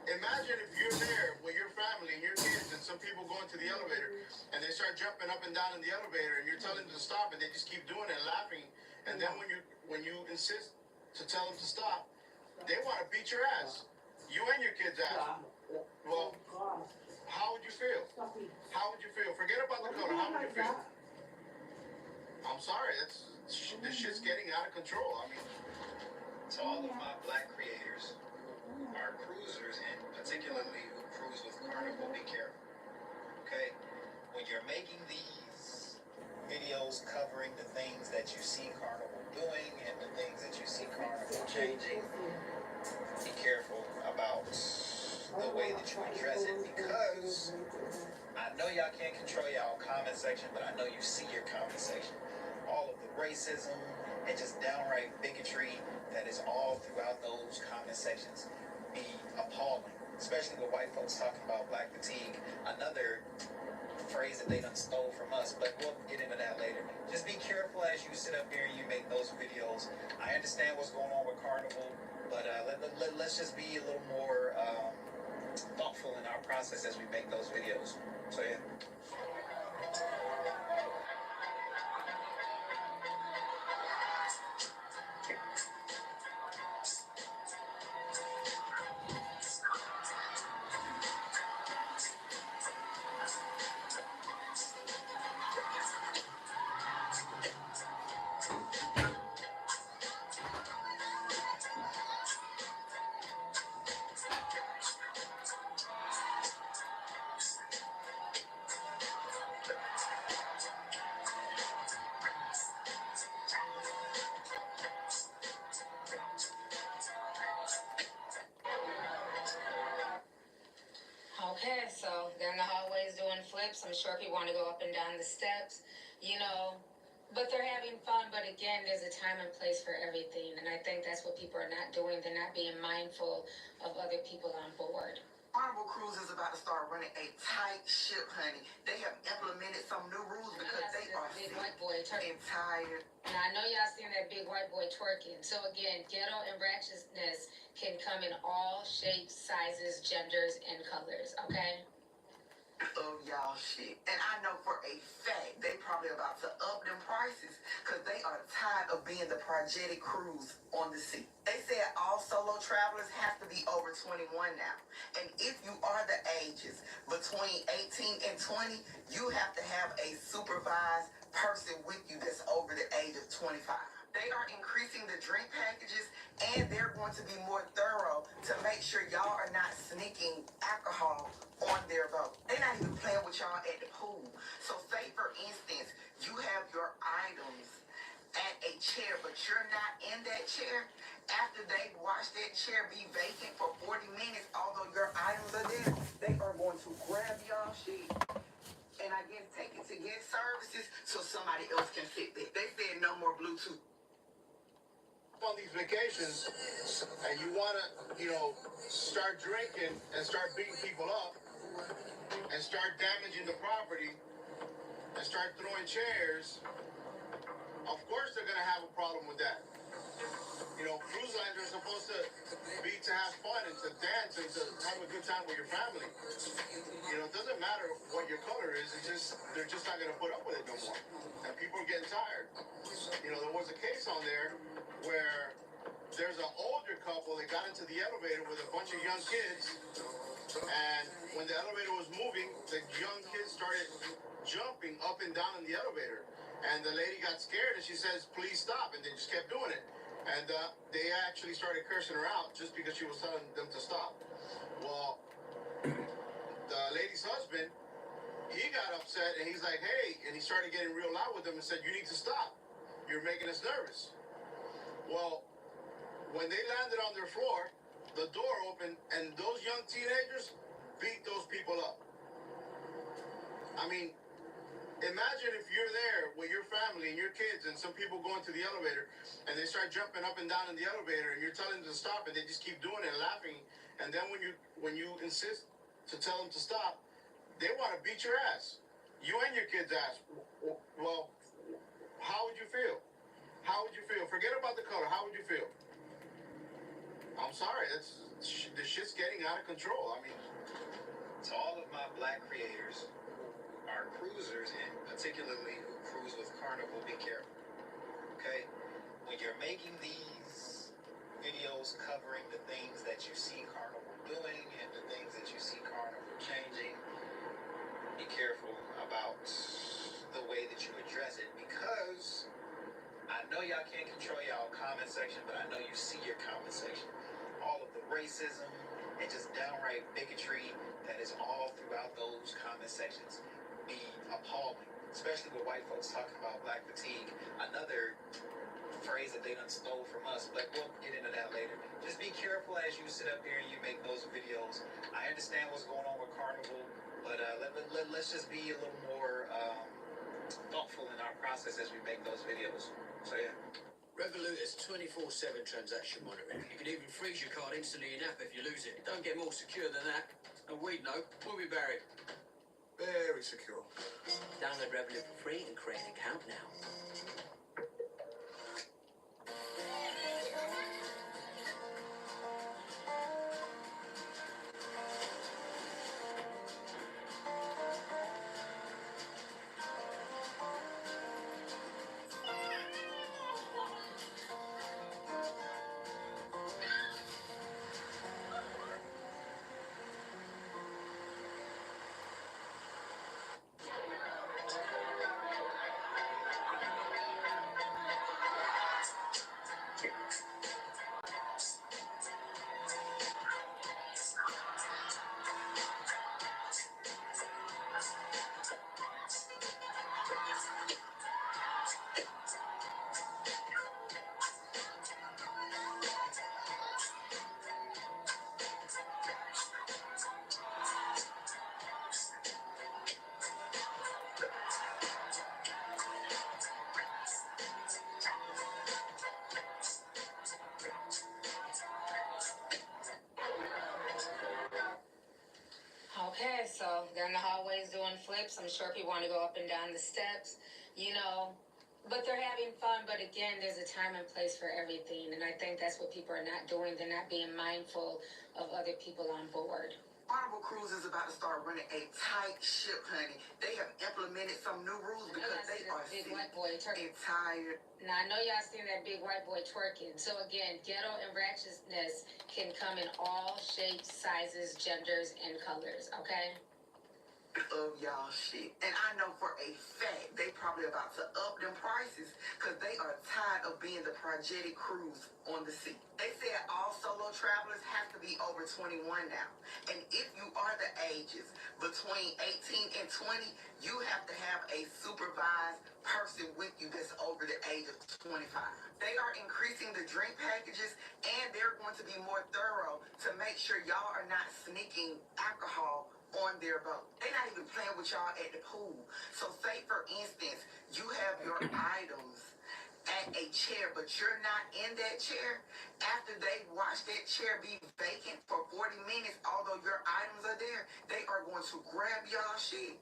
imagine if you're there with your family and your kids and some people go into the elevator and they start jumping up and down in the elevator and you're telling them to stop and they just keep doing it and laughing. And then when you insist to tell them to stop, they want to beat your ass. You and your kids' ass. Well, how would you feel? How would you feel? Forget about the color. How would you feel? I'm sorry. This shit's getting out of control. I mean,
To all of my black creators who are cruisers and particularly who cruise with Carnival, be careful. Okay? When you're making these videos covering the things that you see Carnival doing and the things that you see Carnival changing, be careful about the way that you address it, because I know y'all can't control y'all comment section, but I know you see your comment section. All of the racism and just downright bigotry that is all throughout those comment sections be appalling, especially with white folks talking about black fatigue, another phrase that they done stole from us, but we'll get into that later. Just be careful as you sit up here and you make those videos. I understand what's going on with Carnival, but let's just be a little more thoughtful in our process as we make those videos. So yeah.
Okay, so they're in the hallways doing flips. I'm sure people want to go up and down the steps, you know, but they're having fun. But again, there's a time and place for everything. And I think that's what people are not doing. They're not being mindful of other people on board.
Carnival Cruise is about to start running a tight ship, honey. They have implemented some new rules because they are
big white boy
and tired.
Now, I know y'all seen that big white boy twerking. So again, ghetto and ratchetness can come in all shapes, sizes, genders, and colors, okay?
Of y'all shit. And I know for a fact they probably about to up them prices because they are tired of being the projected cruise on the sea. They said all solo travelers have to be over 21 now. And if you are the ages between 18 and 20, you have to have a supervised person with you that's over the age of 25. They are increasing the drink packages and they're going to be more thorough to make sure y'all are not sneaking alcohol on their boat. They're not even playing with y'all at the pool. So say for instance, you have your items at a chair, but you're not in that chair. After they watch that chair be vacant for 40 minutes, although your items are there, they are going to grab y'all shit and I guess take it to guest services so somebody else can sit there. They said no more Bluetooth.
On these vacations and you want to, you know, start drinking and start beating people up and start damaging the property and start throwing chairs, of course they're going to have a problem with that. You know, cruise lines are supposed to be to have fun and to dance and to have a good time with your family. You know, it doesn't matter what your color is, it's just, they're just not going to put up with it no more. And people are getting tired. You know, there was a case on there where there's an older couple that got into the elevator with a bunch of young kids, And when the elevator was moving, the young kids started jumping up and down in the elevator. And the lady got scared and she says, please stop. And they just kept doing it. And they actually started cursing her out just because she was telling them to stop. Well, the lady's husband, he got upset and he's like, hey, and he started getting real loud with them and said, you need to stop. You're making us nervous. Well, when they landed on their floor, the door opened and those young teenagers beat those people up. I mean, imagine if you're there with your family and your kids and some people go into the elevator and they start jumping up and down in the elevator and you're telling them to stop and they just keep doing it and laughing. And then when you insist to tell them to stop, they want to beat your ass. You and your kids' ass. Well, how would you feel? How would you feel? Forget about the color. How would you feel? I'm sorry. The shit's getting out of control. I mean,
To all of my black creators, our cruisers, and particularly who cruise with Carnival, be careful. Okay? When you're making these videos covering the things that you see Carnival doing and the things that you see Carnival changing, be careful about the way that you address it, because I know y'all can't control y'all comment section, but I know you see your comment section. All of the racism and just downright bigotry that is all throughout those comment sections be appalling, especially with white folks talking about black fatigue, another phrase that they done stole from us, but we'll get into that later. Just be careful as you sit up here and you make those videos. I understand what's going on with Carnival, but let's just be a little more thoughtful in our process as we make those videos. So yeah.
Revolut is 24/7 transaction monitoring. You can even freeze your card instantly in app if you lose it. Don't get more secure than that. And we'd know. We'll be Barry.
Very secure.
Download Revolut for free and create an account now.
Okay, so they're in the hallways doing flips. I'm sure people want to go up and down the steps, but they're having fun. But again, there's a time and place for everything. And I think that's what people are not doing. They're not being mindful of other people on board.
Carnival Cruise is about to start running a tight ship, honey. They have implemented some new rules because they are
big white boy
and tired.
Now, I know y'all seen that big white boy twerking. So again, ghetto and ratchetness can come in all shapes, sizes, genders, and colors, okay?
Of y'all shit. And I know for a fact they probably about to up them prices because they are tired of being the projected cruise on the sea. They said all solo travelers have to be over 21 now. And if you are the ages between 18 and 20, you have to have a supervised person with you that's over the age of 25. They are increasing the drink packages and they're going to be more thorough to make sure y'all are not sneaking alcohol on their boat. They're not even playing with y'all at the pool. So say for instance, you have your items at a chair, but you're not in that chair. After they watch that chair be vacant for 40 minutes, although your items are there, they are going to grab y'all shit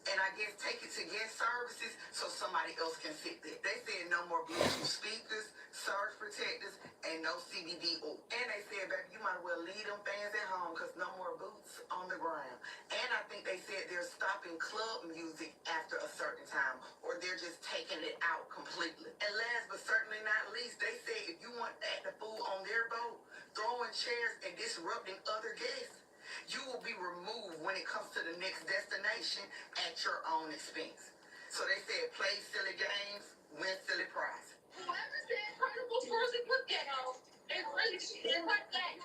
and I guess take it to guest services so somebody else can sit there. They said no more Bluetooth speakers, surge protectors, and no CBD oil. And they said, baby, you might as well leave them fans at home because no more boots on the ground. And I think they said they're stopping club music after a certain time, or they're just taking it out completely. And last but certainly not least, they said if you want to act the fool on their boat, throwing chairs and disrupting other guests,
you will be removed when it comes to the next destination at your own expense. So they said, play silly games, win silly prize.
Whoever said Carnival Cruises was ghetto, it really is like that.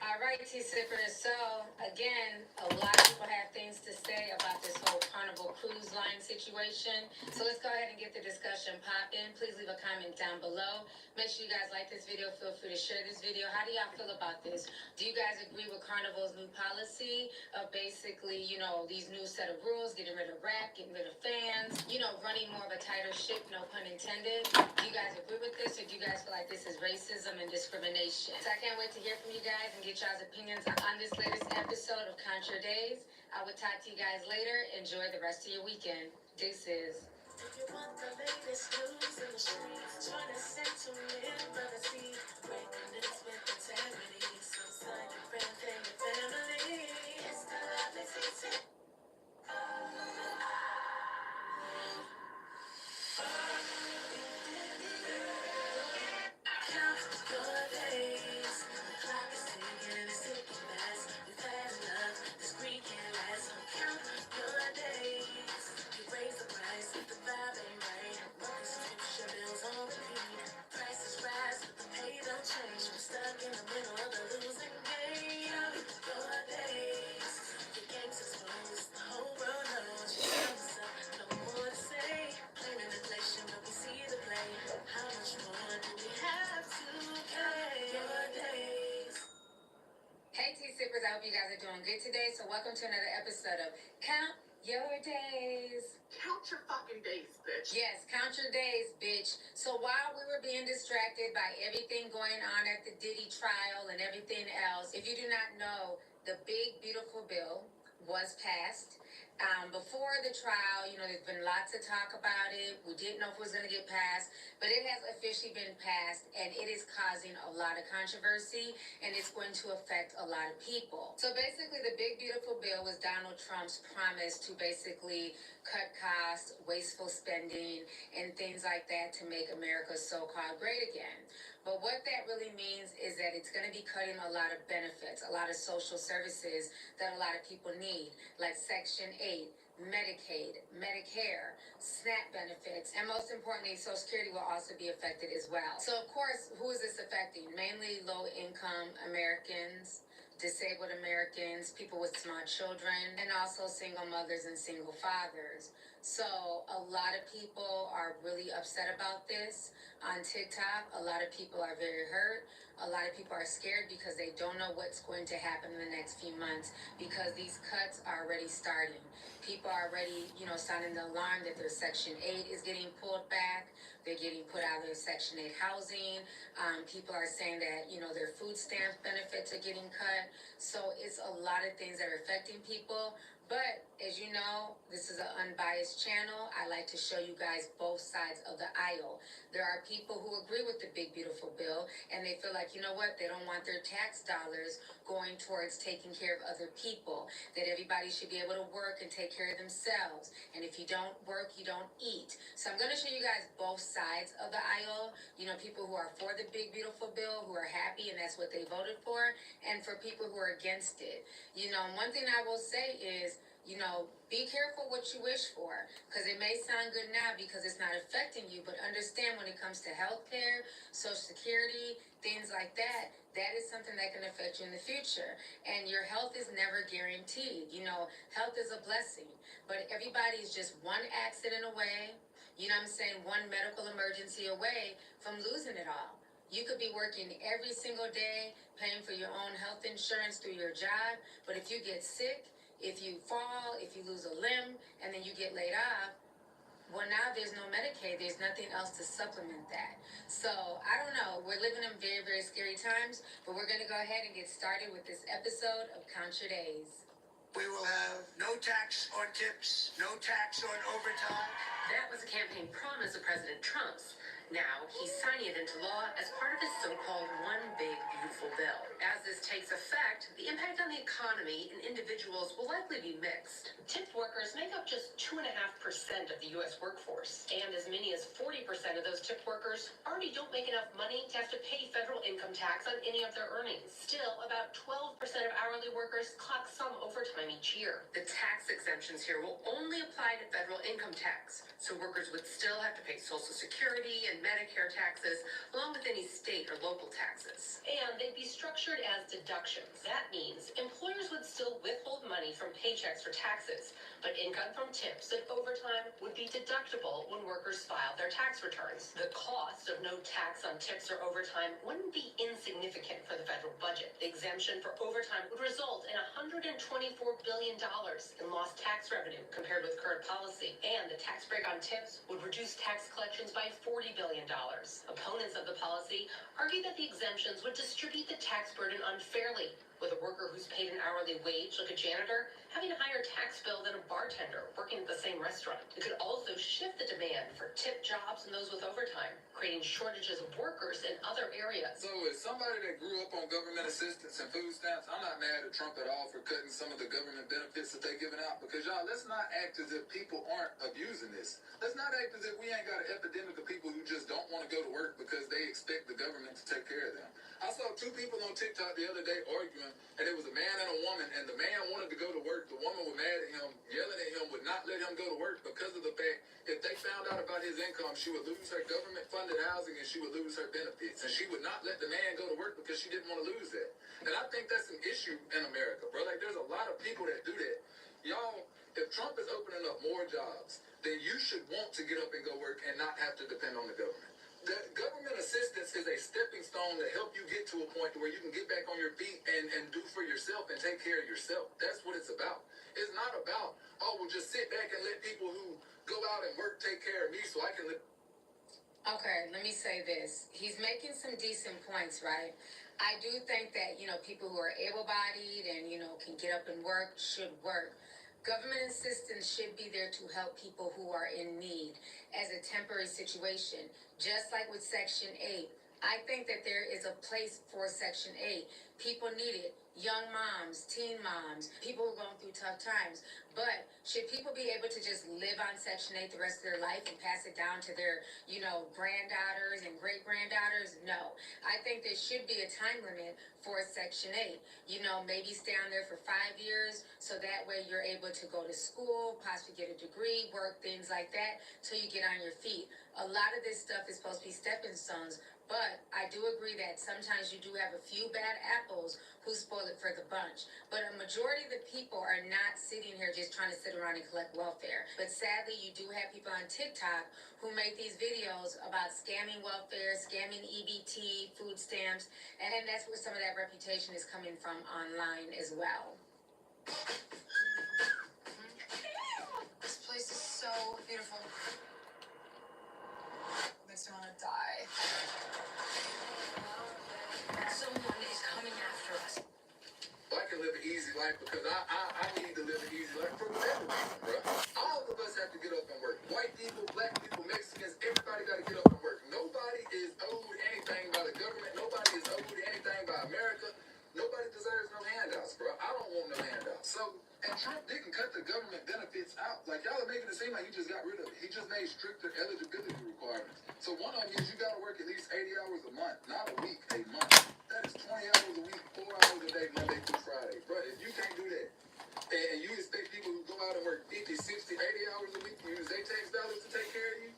All right, Tea Sippers. So, again, a lot of people have things to say about this whole Carnival Cruise Line situation. So, let's go ahead and get the discussion popping. Please leave a comment down below. Make sure you guys like this video. Feel free to share this video. How do y'all feel about this? Do you guys agree with Carnival's new policy of basically, these new set of rules, getting rid of rap, getting rid of fans, running more of a tighter ship, no pun intended? Do you guys agree with this, or do you guys feel like this is racism and discrimination? So I can't wait to hear from you guys and get y'all's opinions on this latest episode of Count Your Days. I will talk to you guys later. Enjoy the rest of your weekend. Deuces.
If you want the latest news in the streets, join us and tune in, brother. See, breaking news with integrity. So sign your friends and your family. It's the lovely season. Count your days. The clock is ticking, it's ticking fast. We've had enough. This week can't last. So count your days. You raise the price, the vibe ain't right. Monthly subscription bills on repeat. Prices rise, but the pay don't change. We're stuck in the middle of the losing game. Count your days. Your game's exposed. The whole world knows your time's up. No more to say. Blaming inflation, but we see the blame. How much more do we have to pay? Your days.
Hey, Tea Sippers. I hope you guys are doing good today. So welcome to another episode of Count Your Days.
Count your fucking days, bitch.
Yes, count your days, bitch. So while we were being distracted by everything going on at the Diddy trial and everything else, if you do not know, the big, beautiful bill was passed. Before the trial, there's been lots of talk about it. We didn't know if it was going to get passed, but it has officially been passed, and it is causing a lot of controversy, and it's going to affect a lot of people. So basically, the big, beautiful bill was Donald Trump's promise to basically cut costs, wasteful spending, and things like that to make America so-called great again. But what that really means is that it's going to be cutting a lot of benefits, a lot of social services that a lot of people need, like Section 8, Medicaid, Medicare, SNAP benefits, and most importantly, Social Security will also be affected as well. So, of course, who is this affecting? Mainly low-income Americans, disabled Americans, people with small children, and also single mothers and single fathers. So a lot of people are really upset about this. On TikTok, a lot of people are very hurt. A lot of people are scared because they don't know what's going to happen in the next few months because these cuts are already starting. People are already, sounding the alarm that their Section 8 is getting pulled back. They're getting put out of their Section 8 housing. People are saying that, their food stamp benefits are getting cut. So it's a lot of things that are affecting people. But as you know, this is an unbiased channel. I like to show you guys both sides of the aisle. There are people who agree with the big, beautiful bill, and they feel like, they don't want their tax dollars going towards taking care of other people, that everybody should be able to work and take care of themselves. And if you don't work, you don't eat. So I'm going to show you guys both sides of the aisle. People who are for the big, beautiful bill, who are happy, and that's what they voted for, and for people who are against it. One thing I will say is, be careful what you wish for, because it may sound good now because it's not affecting you, but understand when it comes to healthcare, Social Security, things like that, that is something that can affect you in the future. And your health is never guaranteed. Health is a blessing, but everybody is just one accident away, one medical emergency away from losing it all. You could be working every single day, paying for your own health insurance through your job, but if you get sick, if you fall, if you lose a limb, and then you get laid off, well, now there's no Medicaid. There's nothing else to supplement that. So, I don't know. We're living in very, very scary times, but we're going to go ahead and get started with this episode of Count Your Days.
We will have no tax on tips, no tax on overtime.
That was a campaign promise of President Trump's. Now, he's signing it into law as part of his so-called One Big Beautiful Bill. As this takes effect, the impact on the economy
economy and individuals will likely be mixed. Tipped workers make up just 2.5% of the U.S. workforce, and as many as 40% of those tipped workers already don't make enough money to have to pay federal income tax on any of their earnings. Still, about 12% of hourly workers clock some overtime each year. The tax exemptions here will only apply to federal income tax, so workers would still have to pay Social Security and Medicare taxes, along with any state or local taxes. And they'd be structured as deductions. That means employers would still withhold money from paychecks for taxes, but income from tips and overtime would be deductible when workers file their tax returns. The cost of no tax on tips or overtime wouldn't be insignificant for the federal budget. The exemption for overtime would result in $124 billion in lost tax revenue compared with current policy, and the tax break on tips would reduce tax collections by $40 billion. Opponents of the policy argue that the exemptions would distribute the tax burden unfairly, with a worker who's paid an hourly wage, like a janitor, having a higher tax bill than a bartender working at the same restaurant. It could also shift the demand for tip jobs and those with overtime, creating shortages of workers in other areas.
So as somebody that grew up on government assistance and food stamps, I'm not mad at Trump at all for cutting some of the government benefits that they're giving out, because y'all, let's not act as if people aren't abusing this. Let's not act as if we ain't got an epidemic of people who just don't want to go to work because they expect the government to take care of them. I saw two people on TikTok the other day arguing, and it was a man and a woman, and the man wanted to go to work. The woman was mad at him, yelling at him, would not let him go to work because of the fact if they found out about his income, she would lose her government-funded housing and she would lose her benefits. And she would not let the man go to work because she didn't want to lose that. And I think that's an issue in America, bro. Like, there's a lot of people that do that. Y'all, if Trump is opening up more jobs, then you should want to get up and go work and not have to depend on the government. The government assistance is a stepping stone to help you get to a point where you can get back on your feet and do for yourself and take care of yourself. That's what it's about. It's not about, oh, well, just sit back and let people who go out and work take care of me so I can live.
Okay, let me say this. He's making some decent points, right? I do think that, people who are able-bodied and, can get up and work should work. Government assistance should be there to help people who are in need as a temporary situation, just like with Section 8. I think that there is a place for Section 8. People need it. Young moms, teen moms, people who are going through tough times. But should people be able to just live on Section 8 the rest of their life and pass it down to their, granddaughters and great-granddaughters? No. I think there should be a time limit for Section 8. Maybe stay on there for 5 years, so that way you're able to go to school, possibly get a degree, work, things like that, till you get on your feet. A lot of this stuff is supposed to be stepping stones, but I do agree that sometimes you do have a few bad apples who spoil it for the bunch. But a majority of the people are not sitting here just trying to sit around and collect welfare. But sadly, you do have people on TikTok who make these videos about scamming welfare, scamming EBT, food stamps, and that's where some of that reputation is coming from online as well.
This place is so beautiful. Makes me want to die.
Someone is coming after us.
I can live an easy life because I need to live an easy life for everybody, bro. All of us have to get up and work. White people, black people, Mexicans, everybody got to get up and work. Nobody is owed anything by the government. Nobody is owed anything by America. Nobody deserves no handouts, bro. I don't want no handouts. So, and Trump didn't cut the government benefits out. Like, y'all are making it seem like he just got rid of it. He just made stricter eligibility requirements. So one of them is you got to work at least 80 hours a month, not a week, a month. That is 20 hours a week, 4 hours a day, Monday through Friday. Bro, if you can't do that, and you expect people who go out and work 50, 60, 80 hours a week to use their tax dollars to take care of you,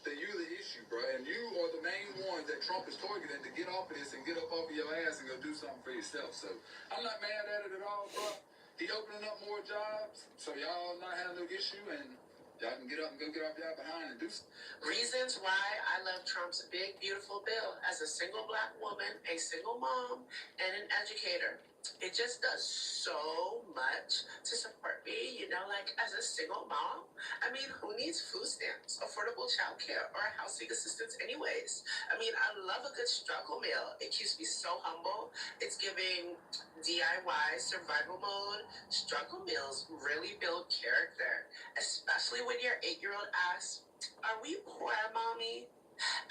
then you're the issue, bro. And you are the main ones that Trump is targeting to get off of this and get up off of your ass and go do something for yourself. So I'm not mad at it at all, bro. He opening up more jobs, so y'all not having no issue, and y'all can get up and go get off y'all behind and do something.
Reasons why I love Trump's big, beautiful bill. As a single black woman, a single mom, and an educator, it just does so much to support me, like as a single mom. I mean, who needs food stamps, affordable childcare, or housing assistance anyways? I mean, I love a good struggle meal. It keeps me so humble. It's giving DIY survival mode. Struggle meals really build character, especially when your 8-year-old asks, "Are we poor, mommy?"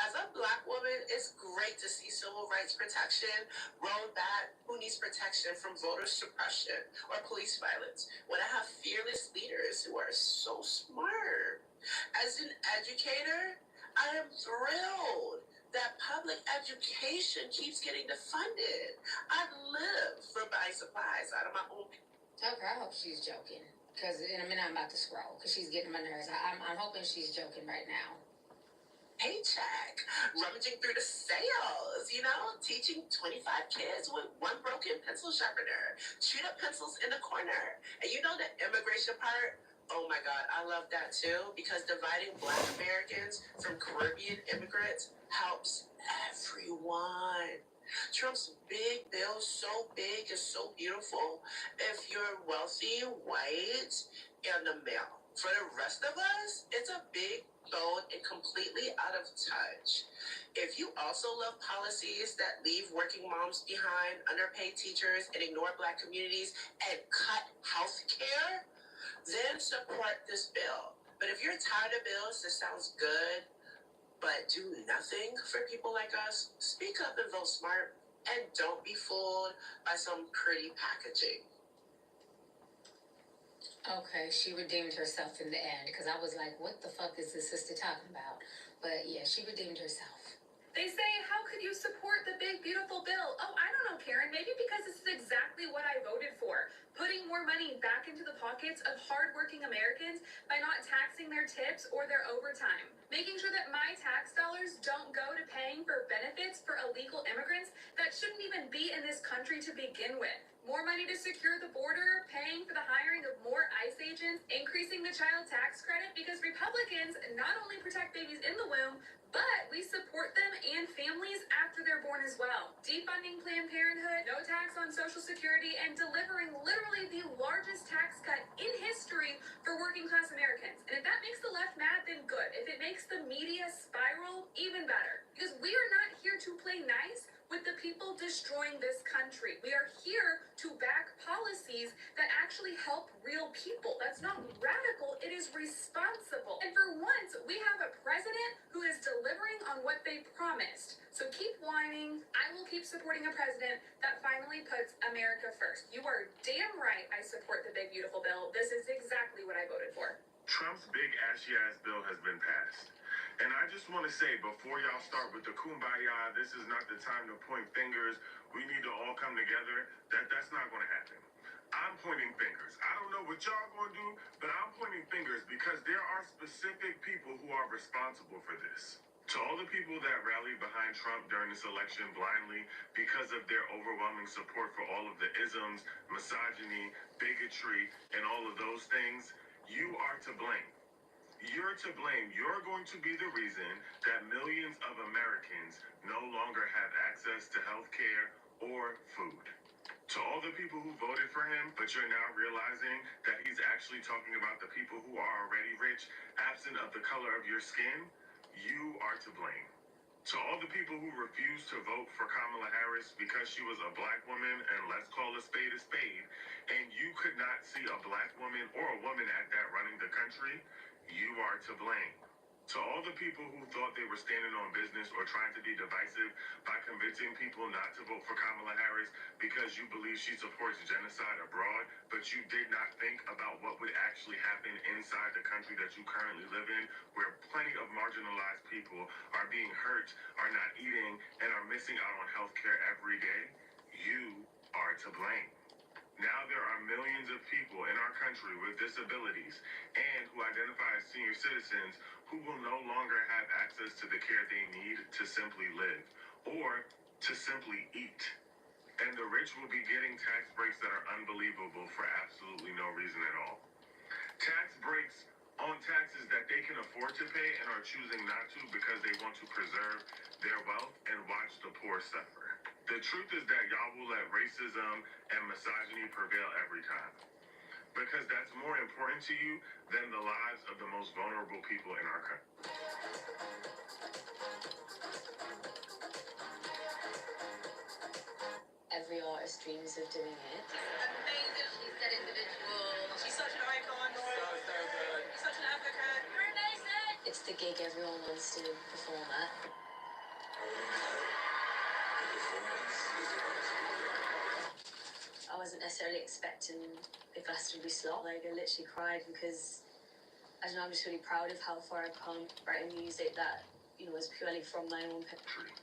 As a Black woman, it's great to see civil rights protection rolled back. Who needs protection from voter suppression or police violence when I have fearless leaders who are so smart? As an educator, I am thrilled that public education keeps getting defunded. I live for buying supplies out of my own.
Okay, I hope she's joking. Because in a minute I'm about to scroll. Because she's getting on my nerves. I'm hoping she's joking right now.
Paycheck, rummaging through the sales, teaching 25 kids with one broken pencil sharpener, chewed up pencils in the corner. And the immigration part, oh my God, I love that too, because dividing Black Americans from Caribbean immigrants helps everyone. Trump's big bill, so big and so beautiful if you're wealthy, white, and the male. For the rest of us, it's a big, bold, and completely out of touch. If you also love policies that leave working moms behind, underpaid teachers, and ignore Black communities, and cut health care, then support this bill. But if you're tired of bills that sounds good, but do nothing for people like us, speak up and vote smart, and don't be fooled by some pretty packaging.
Okay, she redeemed herself in the end, because I was like, what the fuck is this sister talking about? But yeah, she redeemed herself.
They say, how could you support the big, beautiful bill? Oh, I don't know, Karen. Maybe because this is exactly what I voted for. Putting more money back into the pockets of hardworking Americans by not taxing their tips or their overtime. Making sure that my tax dollars don't go to paying for benefits for illegal immigrants that shouldn't even be in this country to begin with. More money to secure the border, paying for the hiring of more ICE agents, increasing the child tax credit, because Republicans not only protect babies in the womb, but we support them and families after they're born as well. Defunding Planned Parenthood, no tax on Social Security, and delivering literally the largest tax cut in history for working class Americans. And if that makes the left mad, then good. If it makes the media spiral, even better. Because we are not here to play nice with the people destroying this country. We are here to back policies that actually help real people. That's not radical, it is responsible. And for once, we have a president who is delivering on what they promised. So keep whining. I will keep supporting a president that finally puts America first. You are damn right I support the big, beautiful bill. This is exactly what I voted for.
Trump's big ashy-ass bill has been passed. And I just want to say, before y'all start with the kumbaya, this is not the time to point fingers, we need to all come together, that's not going to happen. I'm pointing fingers. I don't know what y'all going to do, but I'm pointing fingers because there are specific people who are responsible for this. To all the people that rallied behind Trump during this election blindly because of their overwhelming support for all of the isms, misogyny, bigotry, and all of those things, you are to blame. You're to blame. You're going to be the reason that millions of Americans no longer have access to health care or food. To all the people who voted for him, but you're now realizing that he's actually talking about the people who are already rich, absent of the color of your skin, you are to blame. To all the people who refused to vote for Kamala Harris because she was a Black woman, and let's call a spade, and you could not see a Black woman or a woman at that running the country, you are to blame. To all the people who thought they were standing on business or trying to be divisive by convincing people not to vote for Kamala Harris because you believe she supports genocide abroad, but you did not think about what would actually happen inside the country that you currently live in, where plenty of marginalized people are being hurt, are not eating, and are missing out on health care every day, you are to blame. Now there are millions of people in our country with disabilities and who identify as senior citizens who will no longer have access to the care they need to simply live or to simply eat. And the rich will be getting tax breaks that are unbelievable for absolutely no reason at all. Tax breaks on taxes that they can afford to pay and are choosing not to because they want to preserve their wealth and watch the poor suffer. The truth is that y'all will let racism and misogyny prevail every time. Because that's more important to you than the lives of the most vulnerable people in our country.
Every artist dreams of doing it.
Amazing. She's that individual. She's such an icon.
So good.
She's such an advocate. You're amazing.
It's the
gig everyone wants to perform at. I wasn't necessarily expecting a Glastonbury slot. Like, I literally cried because, I don't know, I'm just really proud of how far I've come writing music that, you know, is purely from my own poetry.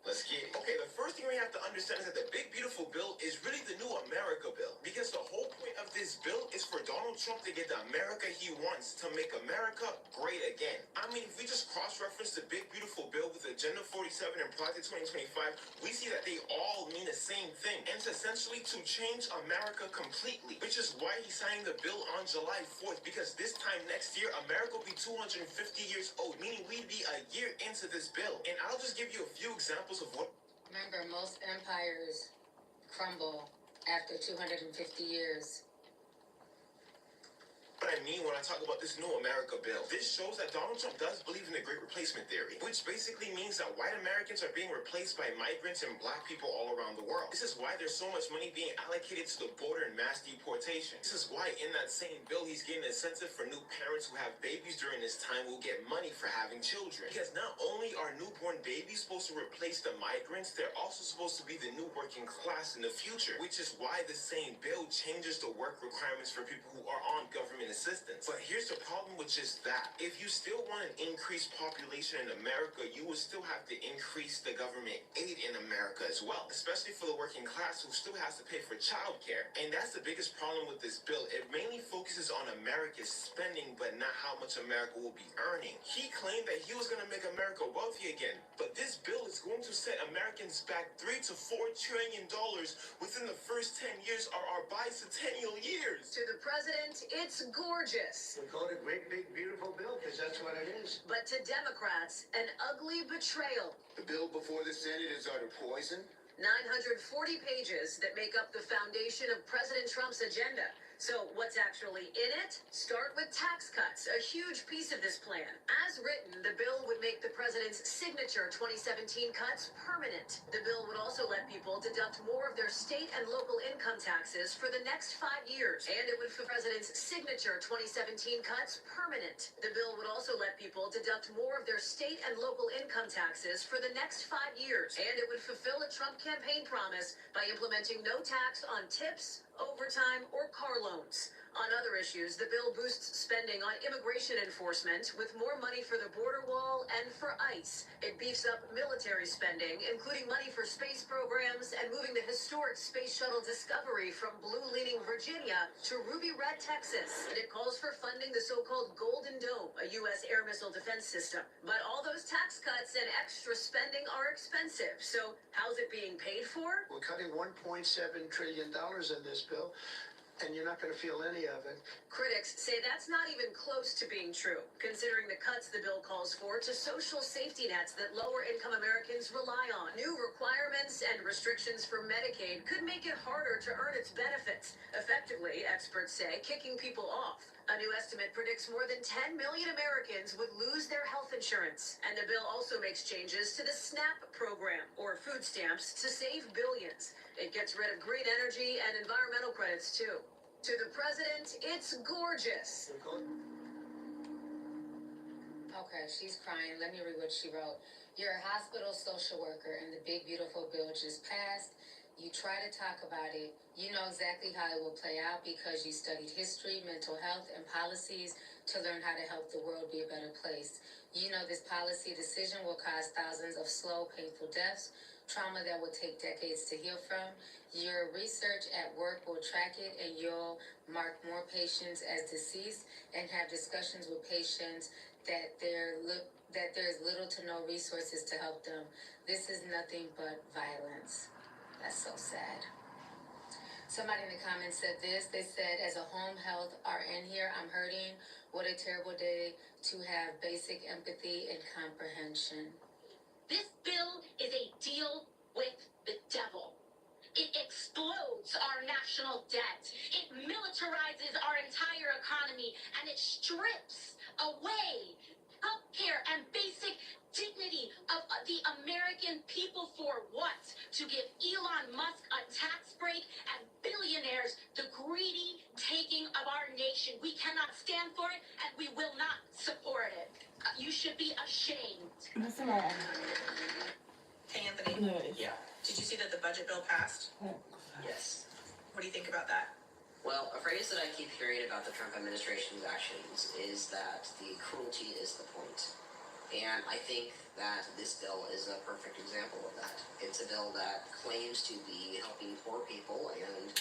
Let's get it. Okay, the first thing we have to understand is that the Big Beautiful Bill is really the new America bill. Because the whole point of this bill is for Donald Trump to get the America he wants, to make America great again. I mean, if we just cross-reference the Big Beautiful Bill with Agenda 47 and Project 2025, we see that they all mean the same thing. And it's essentially to change America completely, which is why he's signing the bill on July 4th, because this time next year, America will be 250 years old, meaning we'd be a year into this bill. And I'll just give you a few examples of what.
Remember, most empires crumble after 250 years.
What I mean when I talk about this new America bill, this shows that Donald Trump does believe in the Great Replacement Theory, which basically means that white Americans are being replaced by migrants and black people all around the world. This is why there's so much money being allocated to the border and mass deportation. This is why in that same bill, he's getting an incentive for new parents who have babies during this time will get money for having children. Because not only are newborn babies supposed to replace the migrants, they're also supposed to be the new working class in the future, which is why the same bill changes the work requirements for people who are on government assistance. But here's the problem with just that. If you still want an increased population in America, you will still have to increase the government aid in America as well, especially for the working class who still has to pay for childcare. And that's the biggest problem with this bill. It mainly focuses on America's spending, but not how much America will be earning. He claimed that he was going to make America wealthy again, but this bill is going to set Americans back $3 to $4 trillion within the first 10 years of our bicentennial years.
To the president, it's gorgeous.
We call it a great, big, beautiful bill because that's what it is.
But to Democrats, an ugly betrayal.
The bill before the Senate is utter poison.
940 pages that make up the foundation of President Trump's agenda. So what's actually in it? Start with tax cuts, a huge piece of this plan. As written, the bill would make the president's signature 2017 cuts permanent. The bill would also let people deduct more of their state and local income taxes for the next 5 years. And it would make the president's signature 2017 cuts permanent. The bill would also let people deduct more of their state and local income taxes for the next 5 years. And it would fulfill a Trump campaign promise by implementing no tax on tips, overtime, or car loans. On other issues, the bill boosts spending on immigration enforcement with more money for the border wall and for ICE. It beefs up military spending, including money for space programs and moving the historic Space Shuttle Discovery from blue-leaning Virginia to ruby red Texas. And it calls for funding the so-called Golden Dome, a U.S. air missile defense system. But all those tax cuts and extra spending are expensive. So how's it being paid for?
We're cutting $1.7 trillion in this bill, and you're not going to feel any of it.
Critics say that's not even close to being true, considering the cuts the bill calls for to social safety nets that lower-income Americans rely on. New requirements and restrictions for Medicaid could make it harder to earn its benefits, effectively, experts say, kicking people off. A new estimate predicts more than 10 million Americans would lose their health insurance. And the bill also makes changes to the SNAP program, or food stamps, to save billions. It gets rid of green energy and environmental credits, too. To the president, it's gorgeous.
Okay, she's crying. Let me read what she wrote. You're a hospital social worker, and the big, beautiful bill just passed. You try to talk about it. You know exactly how it will play out because you studied history, mental health, and policies to learn how to help the world be a better place. You know this policy decision will cause thousands of slow, painful deaths, trauma that will take decades to heal from. Your research at work will track it, and you'll mark more patients as deceased and have discussions with patients that there's little to no resources to help them. This is nothing but violence. That's so sad. Somebody in the comments said this. They said, as a home health RN here, I'm hurting. What a terrible day to have basic empathy and comprehension.
This bill is a deal with the devil. It explodes our national debt. It militarizes our entire economy, and it strips away healthcare and basic dignity of the American people. For what? To give Elon Musk a tax break and billionaires the greedy taking of our nation. We should be ashamed.
Listen, my
Hey, Anthony.
no,
Yeah.
Did you see that the budget bill passed?
Yes.
What do you think about that?
Well, a phrase that I keep hearing about the Trump administration's actions is that the cruelty is the point. And I think that this bill is a perfect example of that. It's a bill that claims to be helping poor people and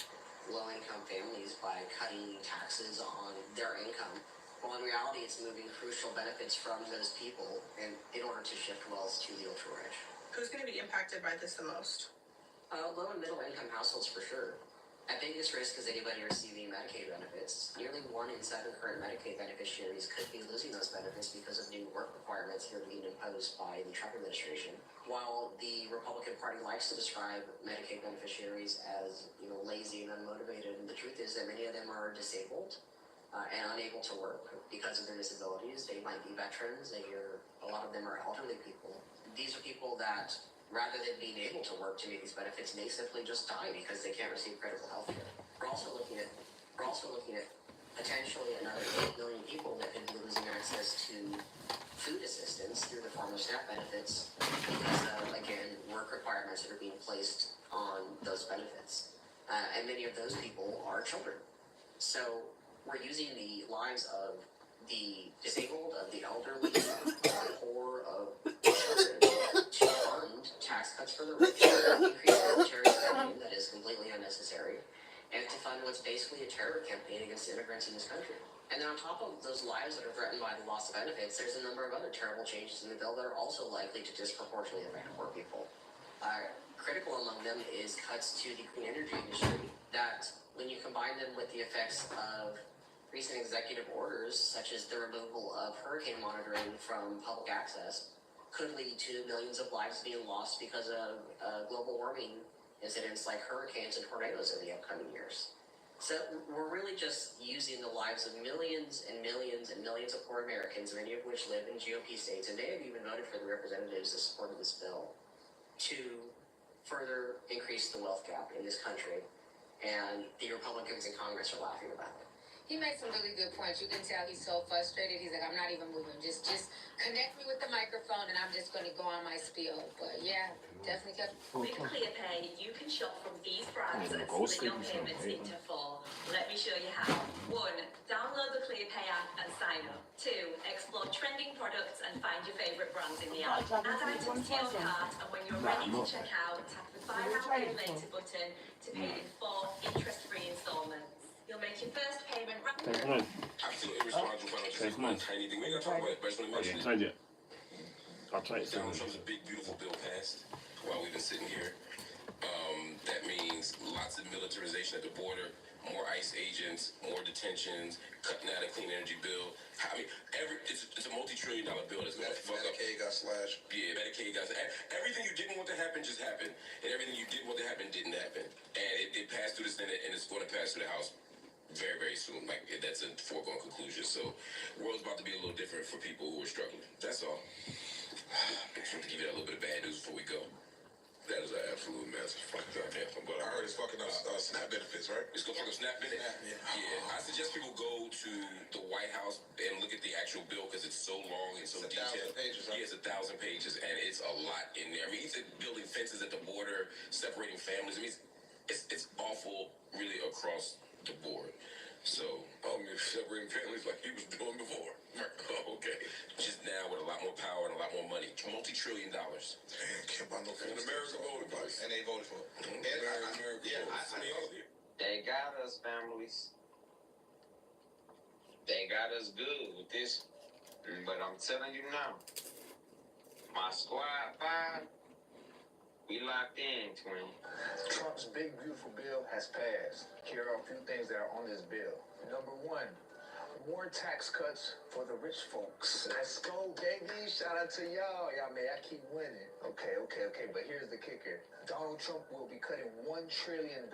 low-income families by cutting taxes on their income, while in reality it's moving crucial benefits from those people in order to shift wealth to the ultra-rich.
Who's going to be impacted by this the most?
Low and middle income households for sure. At biggest risk is anybody receiving Medicaid benefits. Nearly 1 in 7 current Medicaid beneficiaries could be losing those benefits because of new work requirements that are being imposed by the Trump administration. While the Republican Party likes to describe Medicaid beneficiaries as, lazy and unmotivated, the truth is that many of them are disabled and unable to work because of their disabilities. They might be veterans. A lot of them are elderly people. These are people that, rather than being able to work to make these benefits, may simply just die because they can't receive critical health care. We're also looking at potentially another 8 million people that could be losing access to food assistance through the form of SNAP benefits because of, again, work requirements that are being placed on those benefits. And many of those people are children. So we're using the lives of the disabled, of the elderly, of the poor, of children to fund tax cuts for the rich, increase military spending that is completely unnecessary, and to fund what's basically a terror campaign against immigrants in this country. And then on top of those lives that are threatened by the loss of benefits, there's a number of other terrible changes in the bill that are also likely to disproportionately affect poor people. Critical among them is cuts to the clean energy industry that, when you combine them with the effects of recent executive orders, such as the removal of hurricane monitoring from public access, could lead to millions of lives being lost because of global warming incidents like hurricanes and tornadoes in the upcoming years. So we're really just using the lives of millions and millions and millions of poor Americans, many of which live in GOP states, and may have even voted for the representatives that supported this bill, to further increase the wealth gap in this country. And the Republicans in Congress are laughing about it.
He made some really good points. You can tell he's so frustrated. He's like, I'm not even moving. Just connect me with the microphone and I'm just going to go on my spiel. But yeah, definitely kept.
With ClearPay, you can shop from these brands and split your payments into 4. Let me show you how. 1. Download the ClearPay app and sign up. 2. Explore trending products and find your favorite brands in the app. Add items to your cart, and when you're ready to check out, tap the Buy Now Pay Later button to pay in 4 interest-free installments. You'll make your first payment right now.
I feel irresponsible for just one tiny thing. We ain't gonna talk about it, but I just wanna mention it. Donald Trump's big, beautiful bill passed while we've been sitting here. That means lots of militarization at the border, more ICE agents, more detentions, cutting out a clean energy bill. I mean, it's a multi-trillion-dollar bill that's gonna fuck up.
Medicaid got slashed.
Yeah, Medicaid got everything you didn't want to happen just happened, and everything you did want to happen didn't happen. And it passed through the Senate, and it's going to pass through the House very, very soon. Like, that's a foregone conclusion. So, the world's about to be a little different for people who are struggling. That's all. I just want to give you that little bit of bad news before we go. That is an absolute mess. Fucked up. Yeah, but I heard it's fucking up SNAP benefits, right? It's gonna fuck up SNAP benefits. Yeah. I suggest people go to the White House and look at the actual bill because it's so long and so detailed. 1,000 pages, right? Yeah, it's 1,000 pages, and it's a lot in there. I mean, he's building fences at the border, separating families. I mean, it's awful, really, across the board. So, separating families like he was doing before. Okay. Just now with a lot more power and a lot more money. Multi-trillion dollars.
Damn, can't buy no food.
And America voted for it.
And they voted for it.
They got us, families. They got us good with this. But I'm telling you now, my squad 5, we locked in, twin.
Trump's big, beautiful bill has passed. Here are a few things that are on this bill. Number 1, more tax cuts for the rich folks. Let's go, baby. Shout out to y'all. Y'all, man, I keep winning. Okay. But here's the kicker. Donald Trump will be cutting $1 trillion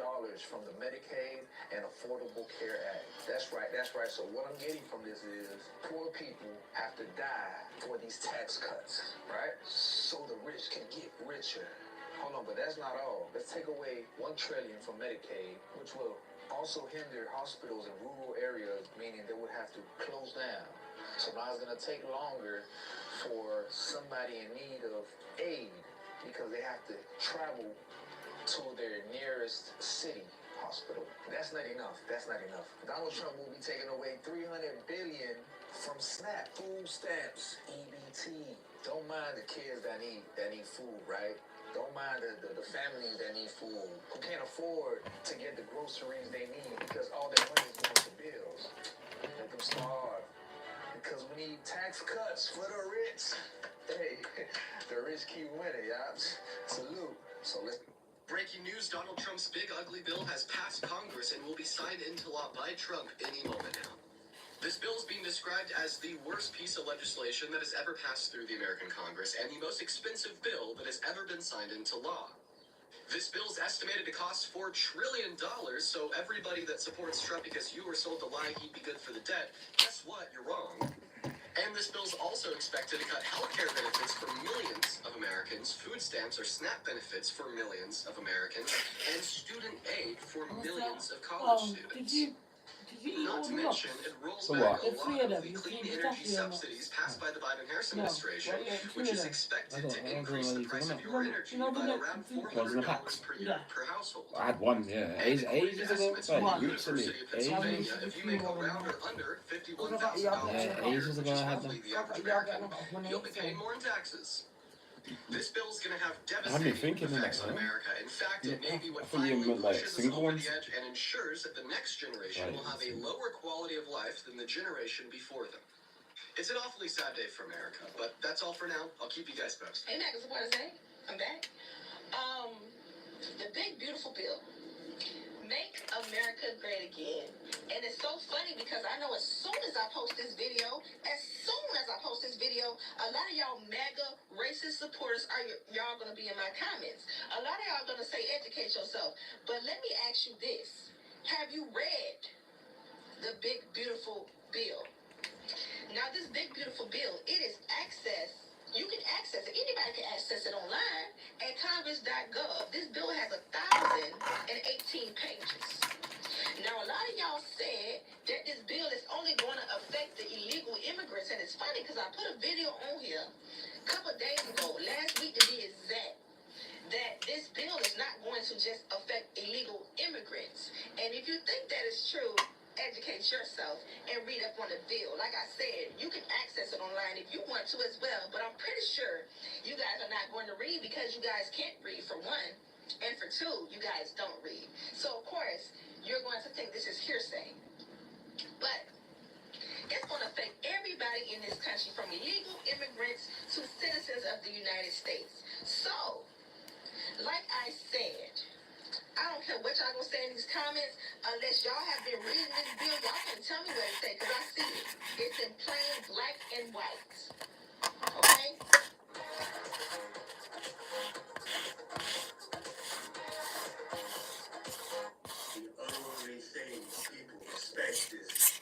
from the Medicaid and Affordable Care Act. That's right. So what I'm getting from this is poor people have to die for these tax cuts, right? So the rich can get richer. Hold on, but that's not all. Let's take away $1 trillion from Medicaid, which will also hinder hospitals in rural areas, meaning they would have to close down. So now it's going to take longer for somebody in need of aid because they have to travel to their nearest city hospital. That's not enough. That's not enough. Donald Trump will be taking away $300 billion from SNAP, food stamps, EBT. Don't mind the kids that need food, right? Don't mind the families that need food, who can't afford to get the groceries they need because all their money is going to bills. Let them starve. Because we need tax cuts for the rich. Hey, the rich keep winning, y'all. Salute. So let's.
Breaking news, Donald Trump's big ugly bill has passed Congress and will be signed into law by Trump any moment now. This bill is being described as the worst piece of legislation that has ever passed through the American Congress and the most expensive bill that has ever been signed into law. This bill is estimated to cost $4 trillion, so everybody that supports Trump because you were sold the lie he'd be good for the debt, guess what? You're wrong. And this bill is also expected to cut healthcare benefits for millions of Americans, food stamps or SNAP benefits for millions of Americans, and student aid for millions of college students. Not to mention, it rolls back a lot of the clean energy subsidies passed by the Biden-Harris administration, which is expected to increase the price of your energy by around $400 per year per household.
I had one, yeah, ages ago, like recently, ages.
If you make around or under $51,000
Yeah, ages ago I had them.
the average American, you'll be paying more in taxes. This bill is going to have
I've been
devastating
thinking
effects
of
on
that,
America. In fact, it may be what
I thought you
finally
meant like
pushes us
single
over
ones.
the edge and ensures that the next generation will have a lower quality of life than the generation before them. It's an awfully sad day for America, but that's all for now. I'll keep you guys posted.
Hey, Mac, supporters, hey, I'm back. The big beautiful bill. Make America great again. And it's so funny because I know as soon as I post this video, a lot of y'all MAGA racist supporters are y'all gonna be in my comments. A lot of y'all gonna say educate yourself. But let me ask you this. Have you read the big beautiful bill? Now this big beautiful bill, it is you can access it. Anybody can access it online at congress.gov. This bill has 1,018 pages. Now, a lot of y'all said that this bill is only going to affect the illegal immigrants. And it's funny because I put a video on here a couple of days ago, last week to be exact, that this bill is not going to just affect illegal immigrants. And if you think that is true, educate yourself and read up on the bill. Like I said, you can access it online if you want to as well, but I'm pretty sure you guys are not going to read because you guys can't read, for one, and for two, you guys don't read. So, of course, you're going to think this is hearsay. But it's going to affect everybody in this country, from illegal immigrants to citizens of the United States. So, like I said, I don't care what y'all gonna say in these comments, unless y'all have been reading this bill, y'all can tell me what it says, because I see it. It's in plain black and white. Okay?
The only thing people expect is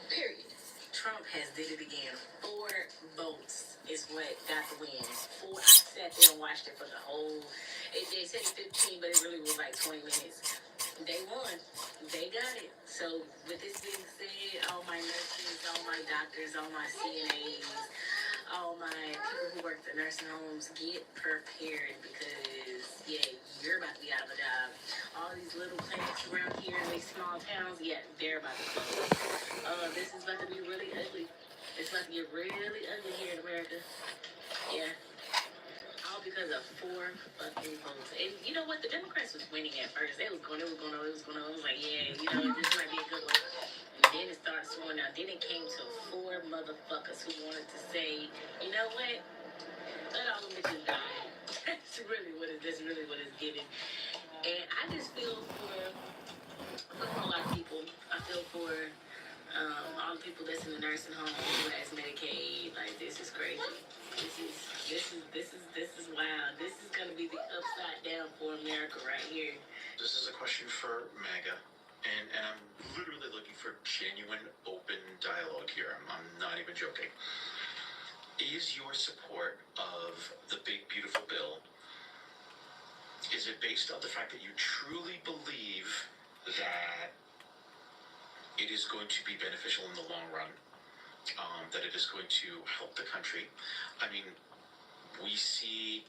Period.
Trump has did it again. 4 votes is what got the win. 4. I sat there and watched it for the whole. They said 15, but it really was like 20 minutes. They won. They got it. So with this being said, all my nurses, all my doctors, all my CNAs, all my people who work at the nursing homes, get prepared because, yeah, you're about to be out of a job. All these little clinics around here in these small towns, yeah, they're about to close. This is about to be really ugly. It's about to get really ugly here in America. Yeah. All because of 4 fucking votes. And you know what? The Democrats was winning at first. It was going on. I was like, yeah, you know, this might be a good one. And then it started slowing down. Then it came to 4 motherfuckers who wanted to say, you know what? Let all them bitches die. That's really what it's giving. And I just feel for a lot of people. I feel for all the people that's in the nursing home who has Medicaid. Like, this is crazy. This is wild. This is gonna be the upside down for America right here.
This is a question for MAGA, and I'm literally looking for genuine, open dialogue here. I'm not even joking. Is your support of the big, beautiful bill, is it based on the fact that you truly believe that it is going to be beneficial in the long run?
that it is going to help the country. I mean, we see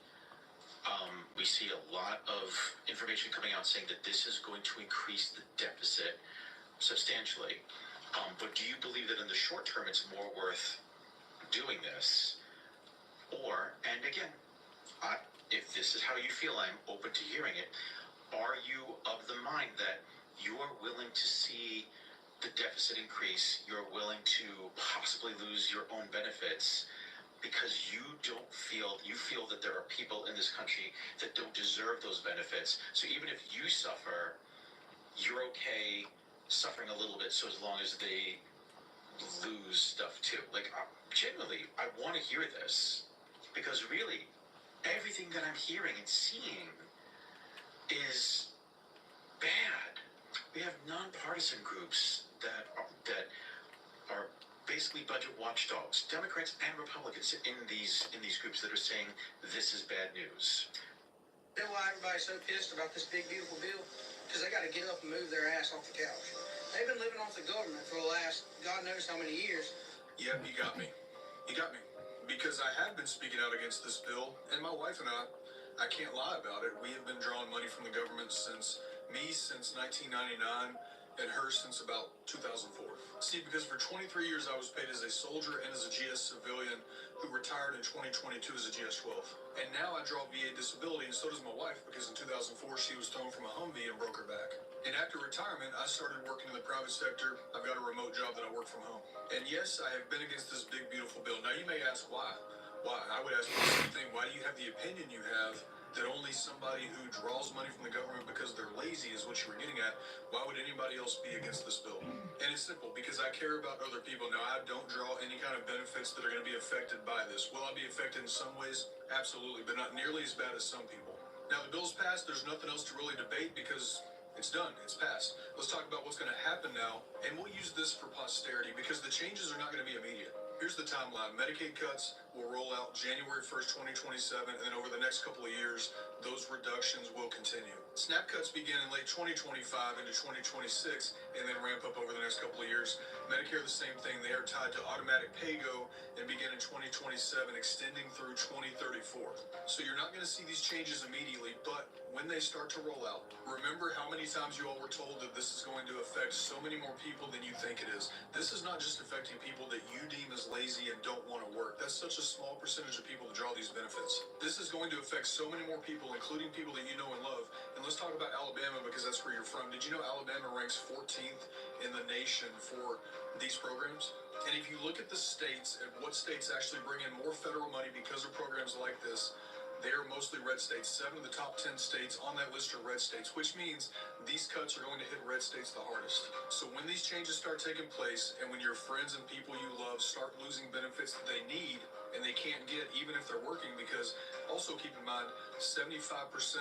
a lot of information coming out saying that this is going to increase the deficit substantially. But do you believe that in the short term it's more worth doing this? Or, and again, if this is how you feel, I'm open to hearing it. Are you of the mind that you are willing to see the deficit increase, you're willing to possibly lose your own benefits because you feel that there are people in this country that don't deserve those benefits. So even if you suffer, you're okay suffering a little bit, so as long as they lose stuff too. Like, genuinely, I want to hear this, because really, everything that I'm hearing and seeing is bad. We have nonpartisan groups that are basically budget watchdogs, Democrats and Republicans in these groups that are saying this is bad news.
You know why everybody's so pissed about this big beautiful bill? Because they got to get up and move their ass off the couch. They've been living off the government for the last God knows how many years.
Yep, you got me. You got me. Because I have been speaking out against this bill, and my wife and I can't lie about it. We have been drawing money from the government since 1999, and her since about 2004. See, because for 23 years I was paid as a soldier and as a GS civilian who retired in 2022 as a GS-12. And now I draw VA disability, and so does my wife, because in 2004 she was thrown from a Humvee and broke her back. And after retirement, I started working in the private sector. I've got a remote job that I work from home. And yes, I have been against this big, beautiful bill. Now you may ask why. Why? I would ask the same thing. Why do you have the opinion you have that only somebody who draws money from the government because they're lazy is what you were getting at? Why would anybody else be against this bill? And it's simple, because I care about other people. Now, I don't draw any kind of benefits that are going to be affected by this. Will I be affected in some ways? Absolutely, but not nearly as bad as some people. Now, the bill's passed. There's nothing else to really debate because it's done. It's passed. Let's talk about what's going to happen now, and we'll use this for posterity because the changes are not going to be immediate. Here's the timeline. Medicaid cuts will roll out January 1st, 2027, and then over the next couple of years, those reductions will continue. SNAP cuts begin in late 2025 into 2026, and then ramp up over the next couple of years. Medicare, the same thing. They are tied to automatic pay-go and begin in 2027, extending through 2034. So you're not going to see these changes immediately, but when they start to roll out, remember how many times you all were told that this is going to affect so many more people than you think it is. This is not just affecting people that you deem as lazy and don't want to work. That's such a small percentage of people to draw these benefits. This is going to affect so many more people, including people that you know and love. And let's talk about Alabama, because that's where you're from. Did you know Alabama ranks 14th in the nation for these programs? And if you look at the states and what states actually bring in more federal money because of programs like this, they are mostly red states. 7 of the top 10 states on that list are red states, which means these cuts are going to hit red states the hardest. So when these changes start taking place, and when your friends and people you love start losing benefits that they need and they can't get even if they're working, because also keep in mind, 75%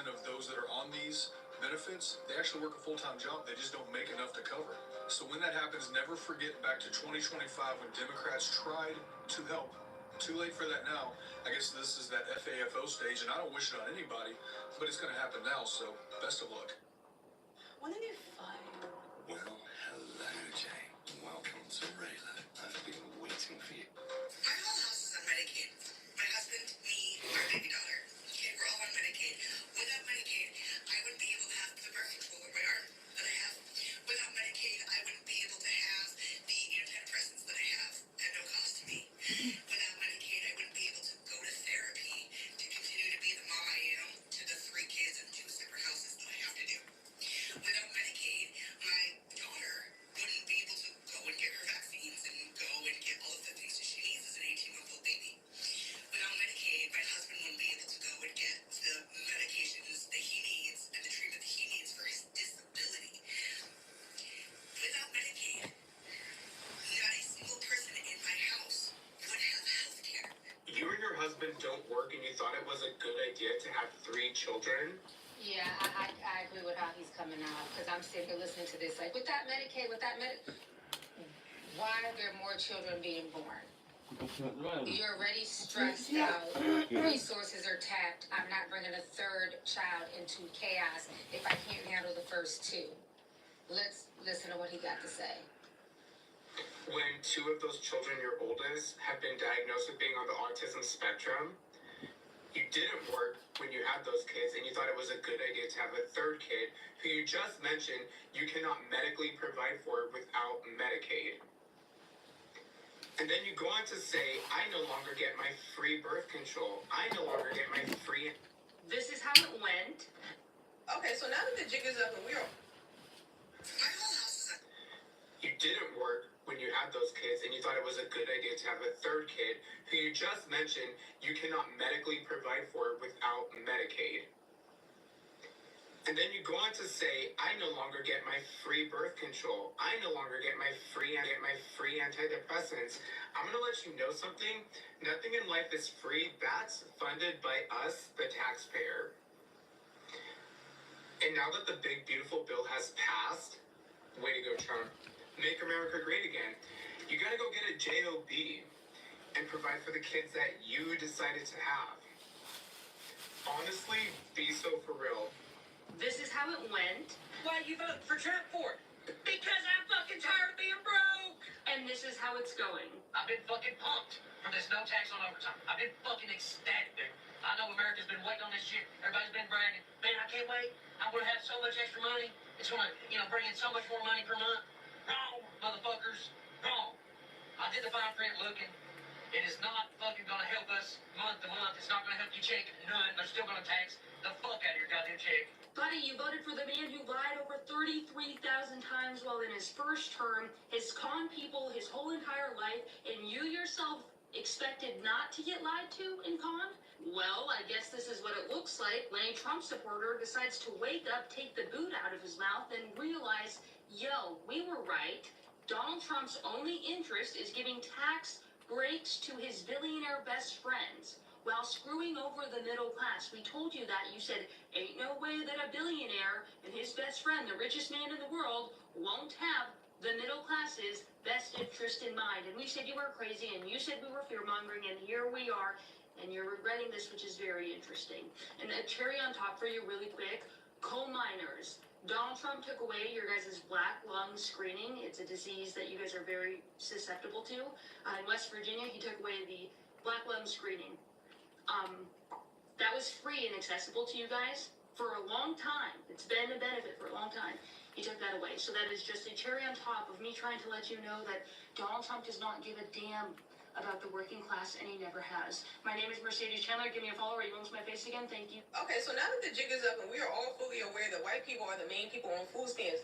of those that are on these benefits, they actually work a full-time job. They just don't make enough to cover. So when that happens, never forget back to 2025 when Democrats tried to help. Too late for that now. I guess this is that FAFO stage, and I don't wish it on anybody, but it's going to happen now, so best of luck.
When are you fine?
Well, hello, Jane. Welcome to Raylo. I've been waiting for you.
My whole house is on Medicaid. My husband, me, our baby daughter. Okay, we're all on Medicaid. Without Medicaid, I wouldn't be able to have the birth control on my arm that I have. Without Medicaid, I wouldn't be able to have the antidepressants that I have at no cost to me. Without Medicaid, I wouldn't be able to go to therapy to continue to be the mom I am to the 3 kids and 2 separate houses that I have to do. Without Medicaid, my daughter wouldn't be able to go and get her vaccines and go and get all of the things that she needs as an 18-month-old baby. Without Medicaid, my husband wouldn't be able to go and get the medications that he needs and the treatment that he needs for his disability. Without Medicaid, not a single person in my house would have health care.
You and your husband don't work, and you thought it was a good idea to have 3 children?
Yeah, I agree with how he's coming out, because I'm sitting here listening to this. Like, with that Medicaid, why are there more children being born? You're already stressed out. Resources are tapped. I'm not bringing a 3rd child into chaos if I can't handle the first 2. Let's listen to what he got to say.
when two of those children, your oldest, have been diagnosed with being on the autism spectrum, you didn't work when you had those kids, and you thought it was a good idea to have a third kid who you just mentioned you cannot medically provide for without Medicaid. And then you go on to say, I no longer get my free birth control. I no longer get my free...
This is how it went.
Okay, so now that the jig is up and we're...
You didn't work when you had those kids, and you thought it was a good idea to have a third kid who you just mentioned you cannot medically provide for without Medicaid. And then you go on to say, I no longer get my free birth control. I no longer get my free antidepressants. I'm going to let you know something. Nothing in life is free. That's funded by us, the taxpayer. And now that the big, beautiful bill has passed, way to go, Trump. Make America great again. You got to go get a job and provide for the kids that you decided to have. Honestly, be so for real.
This is how it went.
Why you vote for Trump for? Because I'm fucking tired of being broke.
And this is how it's going.
I've been fucking pumped for this no tax on overtime. I've been fucking ecstatic, dude. I know America's been waiting on this shit. Everybody's been bragging. Man, I can't wait. I'm gonna have so much extra money. It's gonna, bring in so much more money per month. Wrong, motherfuckers. Wrong. I did the fine print looking. It is not fucking gonna help us month to month. It's not gonna help you check none. They're still gonna tax the fuck out of your goddamn check.
Buddy, you voted for the man who lied over 33,000 times while in his first term, has conned people his whole entire life, and you yourself expected not to get lied to and conned? Well, I guess this is what it looks like when a Trump supporter decides to wake up, take the boot out of his mouth, and realize, yo, we were right. Donald Trump's only interest is giving tax breaks to his billionaire best friends while screwing over the middle class. We told you that. You said, ain't no way that a billionaire and his best friend, the richest man in the world, won't have the middle class's best interest in mind. And we said you were crazy, and you said we were fear-mongering, and here we are, and you're regretting this, which is very interesting. And a cherry on top for you really quick, coal miners. Donald Trump took away your guys' black lung screening. It's a disease that you guys are very susceptible to. In West Virginia, he took away the black lung screening. That was free and accessible to you guys for a long time. It's been a benefit for a long time. He took that away. So that is just a cherry on top of me trying to let you know that Donald Trump does not give a damn about the working class, and he never has. My name is Mercedes Chandler. Give me a follow, or you won't see my face again. Thank you.
Okay, so now that the jig is up and we are all fully aware that white people are the main people on food stamps,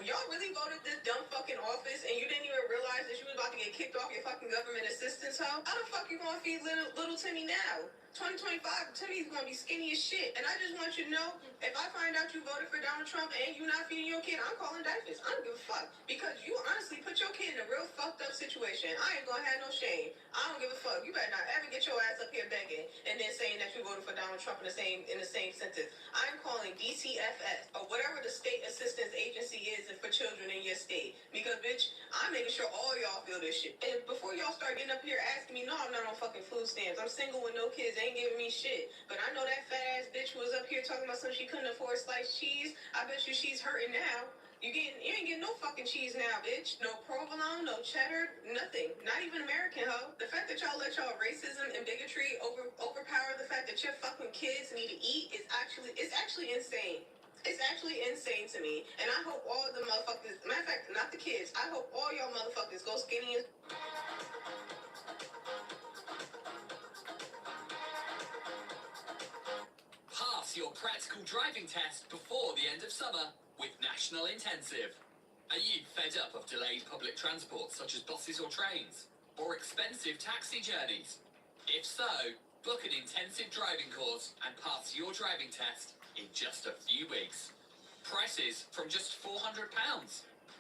y'all really voted this dumb fucking office and you didn't even realize that you was about to get kicked off your fucking government assistance, huh? How the fuck you gonna feed little Timmy now? 2025, Timmy's gonna be skinny as shit. And I just want you to know, if I find out you voted for Donald Trump and you not feeding your kid, I'm calling diapers. I don't give a fuck. Because you honestly put your kid in a real fucked up situation. I ain't gonna have no shame. I don't give a fuck. You better not ever get your ass up here begging and then saying that you voted for Donald Trump in the same sentence. I'm calling DCFS, or whatever the state assistance agency is for children in your state. Because, bitch, I'm making sure all y'all feel this shit. And before y'all start getting up here asking me, no, I'm not on fucking food stamps. I'm single with no kids. Ain't giving me shit. But I know that fat ass bitch was up here talking about something she couldn't afford sliced cheese. I bet you she's hurting now. You ain't getting no fucking cheese now, bitch. No provolone, no cheddar, nothing. Not even American, ho. The fact that y'all let y'all racism and bigotry overpower the fact that your fucking kids need to eat is actually insane. It's actually insane to me. And I hope all the motherfuckers, matter of fact, not the kids, I hope all y'all motherfuckers go skinny as...
Pass your practical driving test before the end of summer with National Intensive. Are you fed up of delayed public transport such as buses or trains, or expensive taxi journeys? If so, book an intensive driving course and pass your driving test in just a few weeks. Prices from just £400.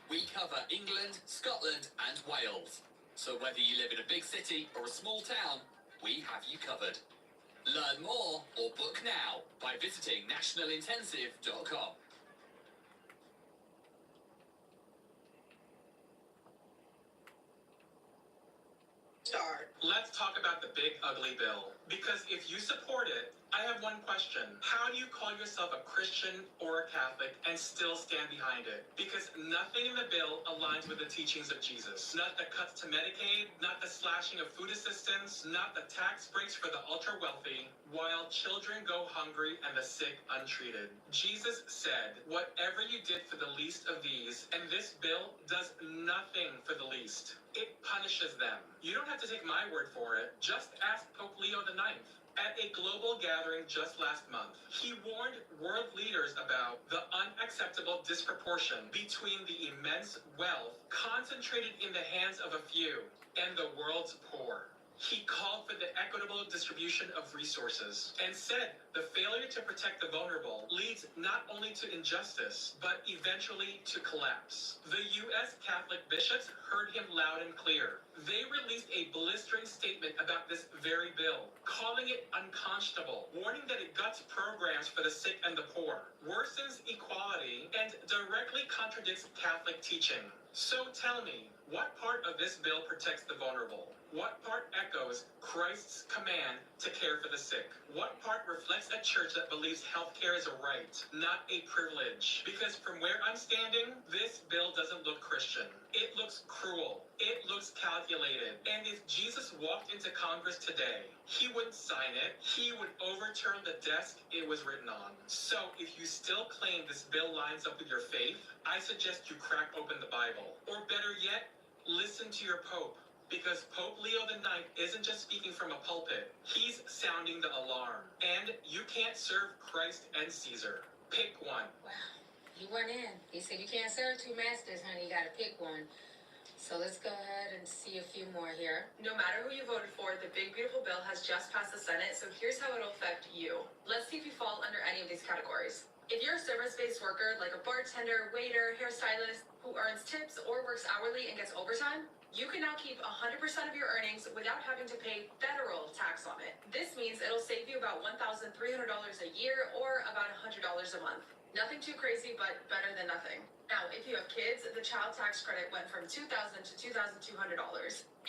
We cover England, Scotland and Wales. So whether you live in a big city or a small town, we have you covered. Learn more or book now by visiting nationalintensive.com.
Let's talk about the big ugly bill, because if you support it,
I have one question. How do you call yourself a Christian or a Catholic and still stand behind it? Because nothing in the bill aligns with the teachings of Jesus. Not the cuts to Medicaid, not the slashing of food assistance, not the tax breaks for the ultra-wealthy, while children go hungry and the sick untreated. Jesus said, whatever you did for the least of these, and this bill does nothing for the least. It punishes them. You don't have to take my word for it. Just ask Pope Leo IX. At a global gathering just last month, he warned world leaders about the unacceptable disproportion between the immense wealth concentrated in the hands of a few and the world's poor. He called for the equitable distribution of resources and said the failure to protect the vulnerable leads not only to injustice, but eventually to collapse. The U.S. Catholic bishops heard him loud and clear. They released a blistering statement about this very bill, calling it unconscionable, warning that it guts programs for the sick and the poor, worsens equality, and directly contradicts Catholic teaching. So tell me, what part of this bill protects the vulnerable? What part echoes Christ's command to care for the sick? What part reflects a church that believes healthcare is a right, not a privilege? Because from where I'm standing, this bill doesn't look Christian. It looks cruel. It looks calculated. And if Jesus walked into Congress today, he wouldn't sign it. He would overturn the desk it was written on. So if you still claim this bill lines up with your faith, I suggest you crack open the Bible. Or better yet, listen to your Pope. Because Pope Leo IX isn't just speaking from a pulpit. He's sounding the alarm. And you can't serve Christ and Caesar. Pick one.
Wow. He went in. He said, you can't serve two masters, honey. You got to pick one. So let's go ahead and see a few more here.
No matter who you voted for, the big beautiful bill has just passed the Senate, so here's how it'll affect you. Let's see if you fall under any of these categories. If you're a service-based worker, like a bartender, waiter, hairstylist, who earns tips or works hourly and gets overtime, you can now keep 100% of your earnings without having to pay federal tax on it. This means it'll save you about $1,300 a year or about $100 a month. Nothing too crazy, but better than nothing. Now, if you have kids, the child tax credit went from $2,000 to $2,200.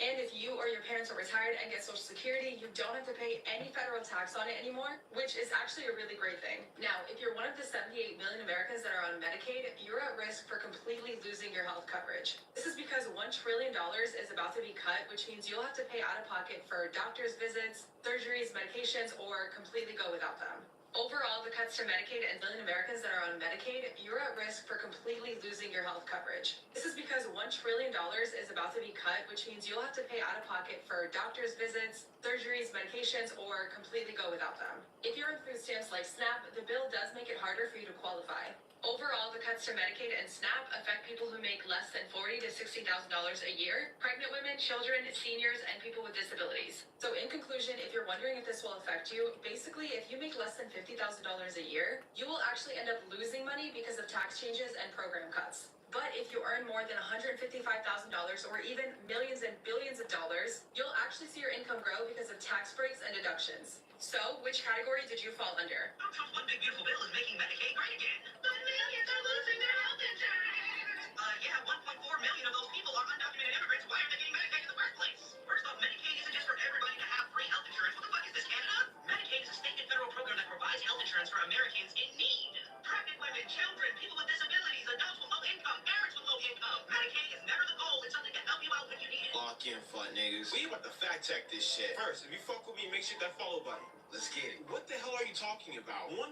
And if you or your parents are retired and get Social Security, you don't have to pay any federal tax on it anymore, which is actually a really great thing. Now, if you're one of the 78 million Americans that are on Medicaid, you're at risk for completely losing your health coverage. This is because $1 trillion is about to be cut, which means you'll have to pay out of pocket for doctor's visits, surgeries, medications, or completely go without them. Overall, the cuts to Medicaid and million Americans that are on Medicaid, you're at risk for completely losing your health coverage. This is because $1 trillion is about to be cut, which means you'll have to pay out of pocket for doctor's visits, surgeries, medications, or completely go without them. If you're on food stamps like SNAP, the bill does make it harder for you to qualify. Overall, the cuts to Medicaid and SNAP affect people who make less than $40,000 to $60,000 a year, pregnant women, children, seniors, and people with disabilities. So in conclusion, if you're wondering if this will affect you, basically, if you make less than $50,000 a year, you will actually end up losing money because of tax changes and program cuts. But if you earn more than $155,000 or even millions and billions of dollars, you'll actually see your income grow because of tax breaks and deductions. So, which category did you fall under?
Trump's one big beautiful bill is making Medicaid great again. But millions are losing their health insurance. Yeah, 1.4 million of those people are undocumented immigrants. Why aren't they getting Medicaid in the first place? First off, Medicaid isn't just for everybody to have free health insurance. What the fuck is this, Canada? Medicaid is a state and federal program that provides health insurance for Americans in need. Pregnant women, children, people with disabilities, adults with low income, parents with low income. Medicaid is never the goal. It's something to help you out when you need it.
Lock in, fuck niggas. We about to fact check this shit. First, if you fuck with me, make sure that follow button. Let's get it. What the hell are you talking about? 1.4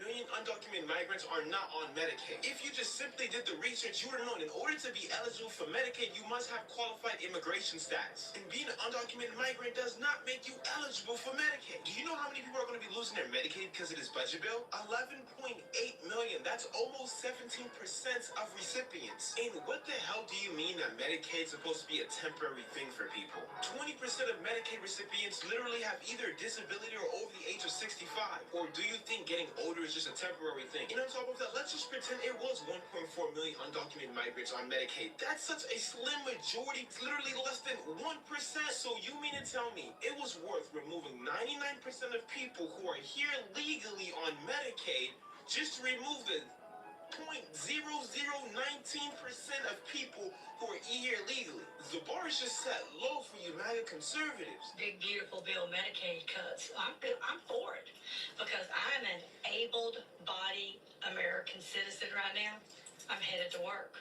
million undocumented migrants are not on Medicaid. If you just simply did the research, you would have known in order to be eligible for Medicaid, you must have qualified immigration status. And being an undocumented migrant does not make you eligible for Medicaid. Do you know how many people are going to be losing their Medicaid because of this budget bill? 11.8 million. That's almost 17% of recipients. And what the hell do you mean that Medicaid is supposed to be a temporary thing for people? 20% of Medicaid recipients literally have either disability or over the age of 65? Or do you think getting older is just a temporary thing? And on top of that, let's just pretend it was 1.4 million undocumented migrants on Medicaid. That's such a slim majority. It's literally less than 1%. So you mean to tell me it was worth removing 99% of people who are here legally on Medicaid just to remove the 0.0019% of people who are here legally. The bar is just set low for you MAGA conservatives.
Big, beautiful bill, Medicaid cuts. I'm for it because I'm an able-bodied American citizen right now. I'm headed to work.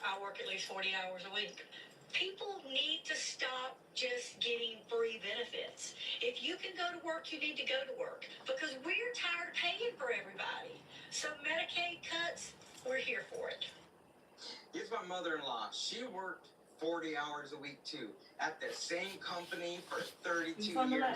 I work at least 40 hours a week. People need to stop just getting free benefits. If you can go to work, you need to go to work because we're tired of paying for everybody. So Medicaid cuts, we're here for it.
Here's my mother-in-law. She worked 40 hours a week too at the same company for 32 years,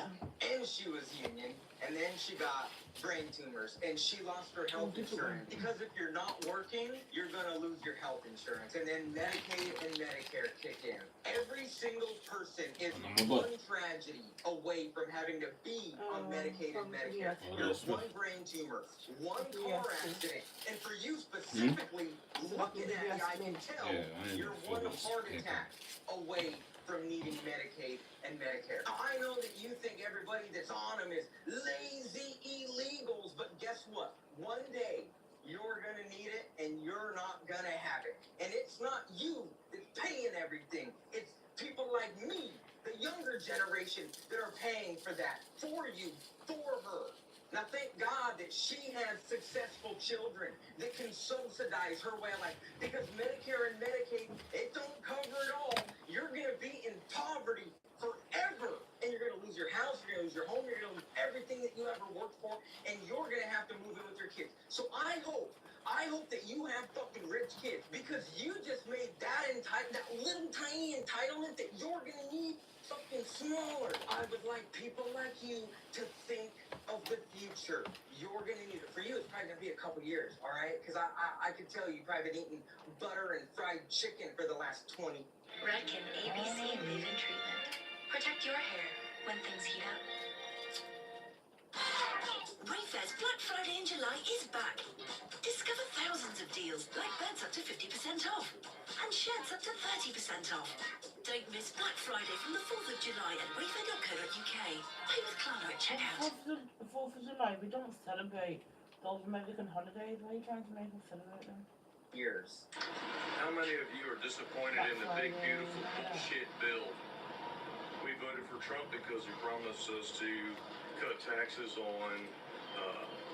and she was union, and then she got brain tumors, and she lost her health insurance. Because if you're not working, you're gonna lose your health insurance, and then Medicaid and Medicare kick in. Every single person is one tragedy away from having to be on Medicaid and Medicare. You're one brain tumor, one car accident, and for you specifically, looking at you, I can tell you're one heart attack away from needing Medicaid and Medicare. I know that you think everybody that's on them is lazy illegals, but guess what? One day, you're gonna need it and you're not gonna have it. And it's not you that's paying everything. It's people like me, the younger generation, that are paying for that, for you, for her. Now, thank God that she has successful children that can subsidize her way of life. Because Medicare and Medicaid, it don't cover it all. You're going to be in poverty forever. And you're going to lose your house, you're going to lose your home, you're going to lose everything that you ever worked for, and you're going to have to move in with your kids. So I hope that you have fucking rich kids, because you just made that little tiny entitlement that you're going to need something smaller. I would like people like you to think of the future. You're going to need it. For you, it's probably going to be a couple years, all right? Because I can tell you've probably been eating butter and fried chicken for the last 20.
Redken ABC leave-in treatment. Protect your hair when things heat up. Wayfair's Black Friday in July is back. Discover thousands of deals, like beds up to 50% off and sheds up to 30% off. Don't miss Black Friday from the 4th of July at wayfair.co.uk. Pay with Klarna at checkout.
4th of July, we don't celebrate those American holidays. Why are you trying to make us celebrate them?
Years.
How many of you are disappointed in the big, beautiful bullshit bill? We voted for Trump because he promised us to cut taxes on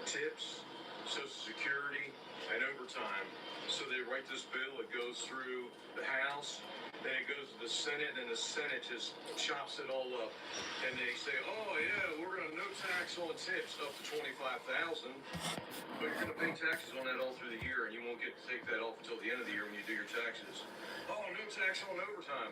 tips, Social Security, and overtime. So they write this bill, it goes through the House, then it goes to the Senate, and the Senate just chops it all up. And they say, oh yeah, we're gonna no tax on tips up to $25,000, but you're gonna pay taxes on that all through the year, and you won't get to take that off until the end of the year when you do your taxes. Oh, no tax on overtime.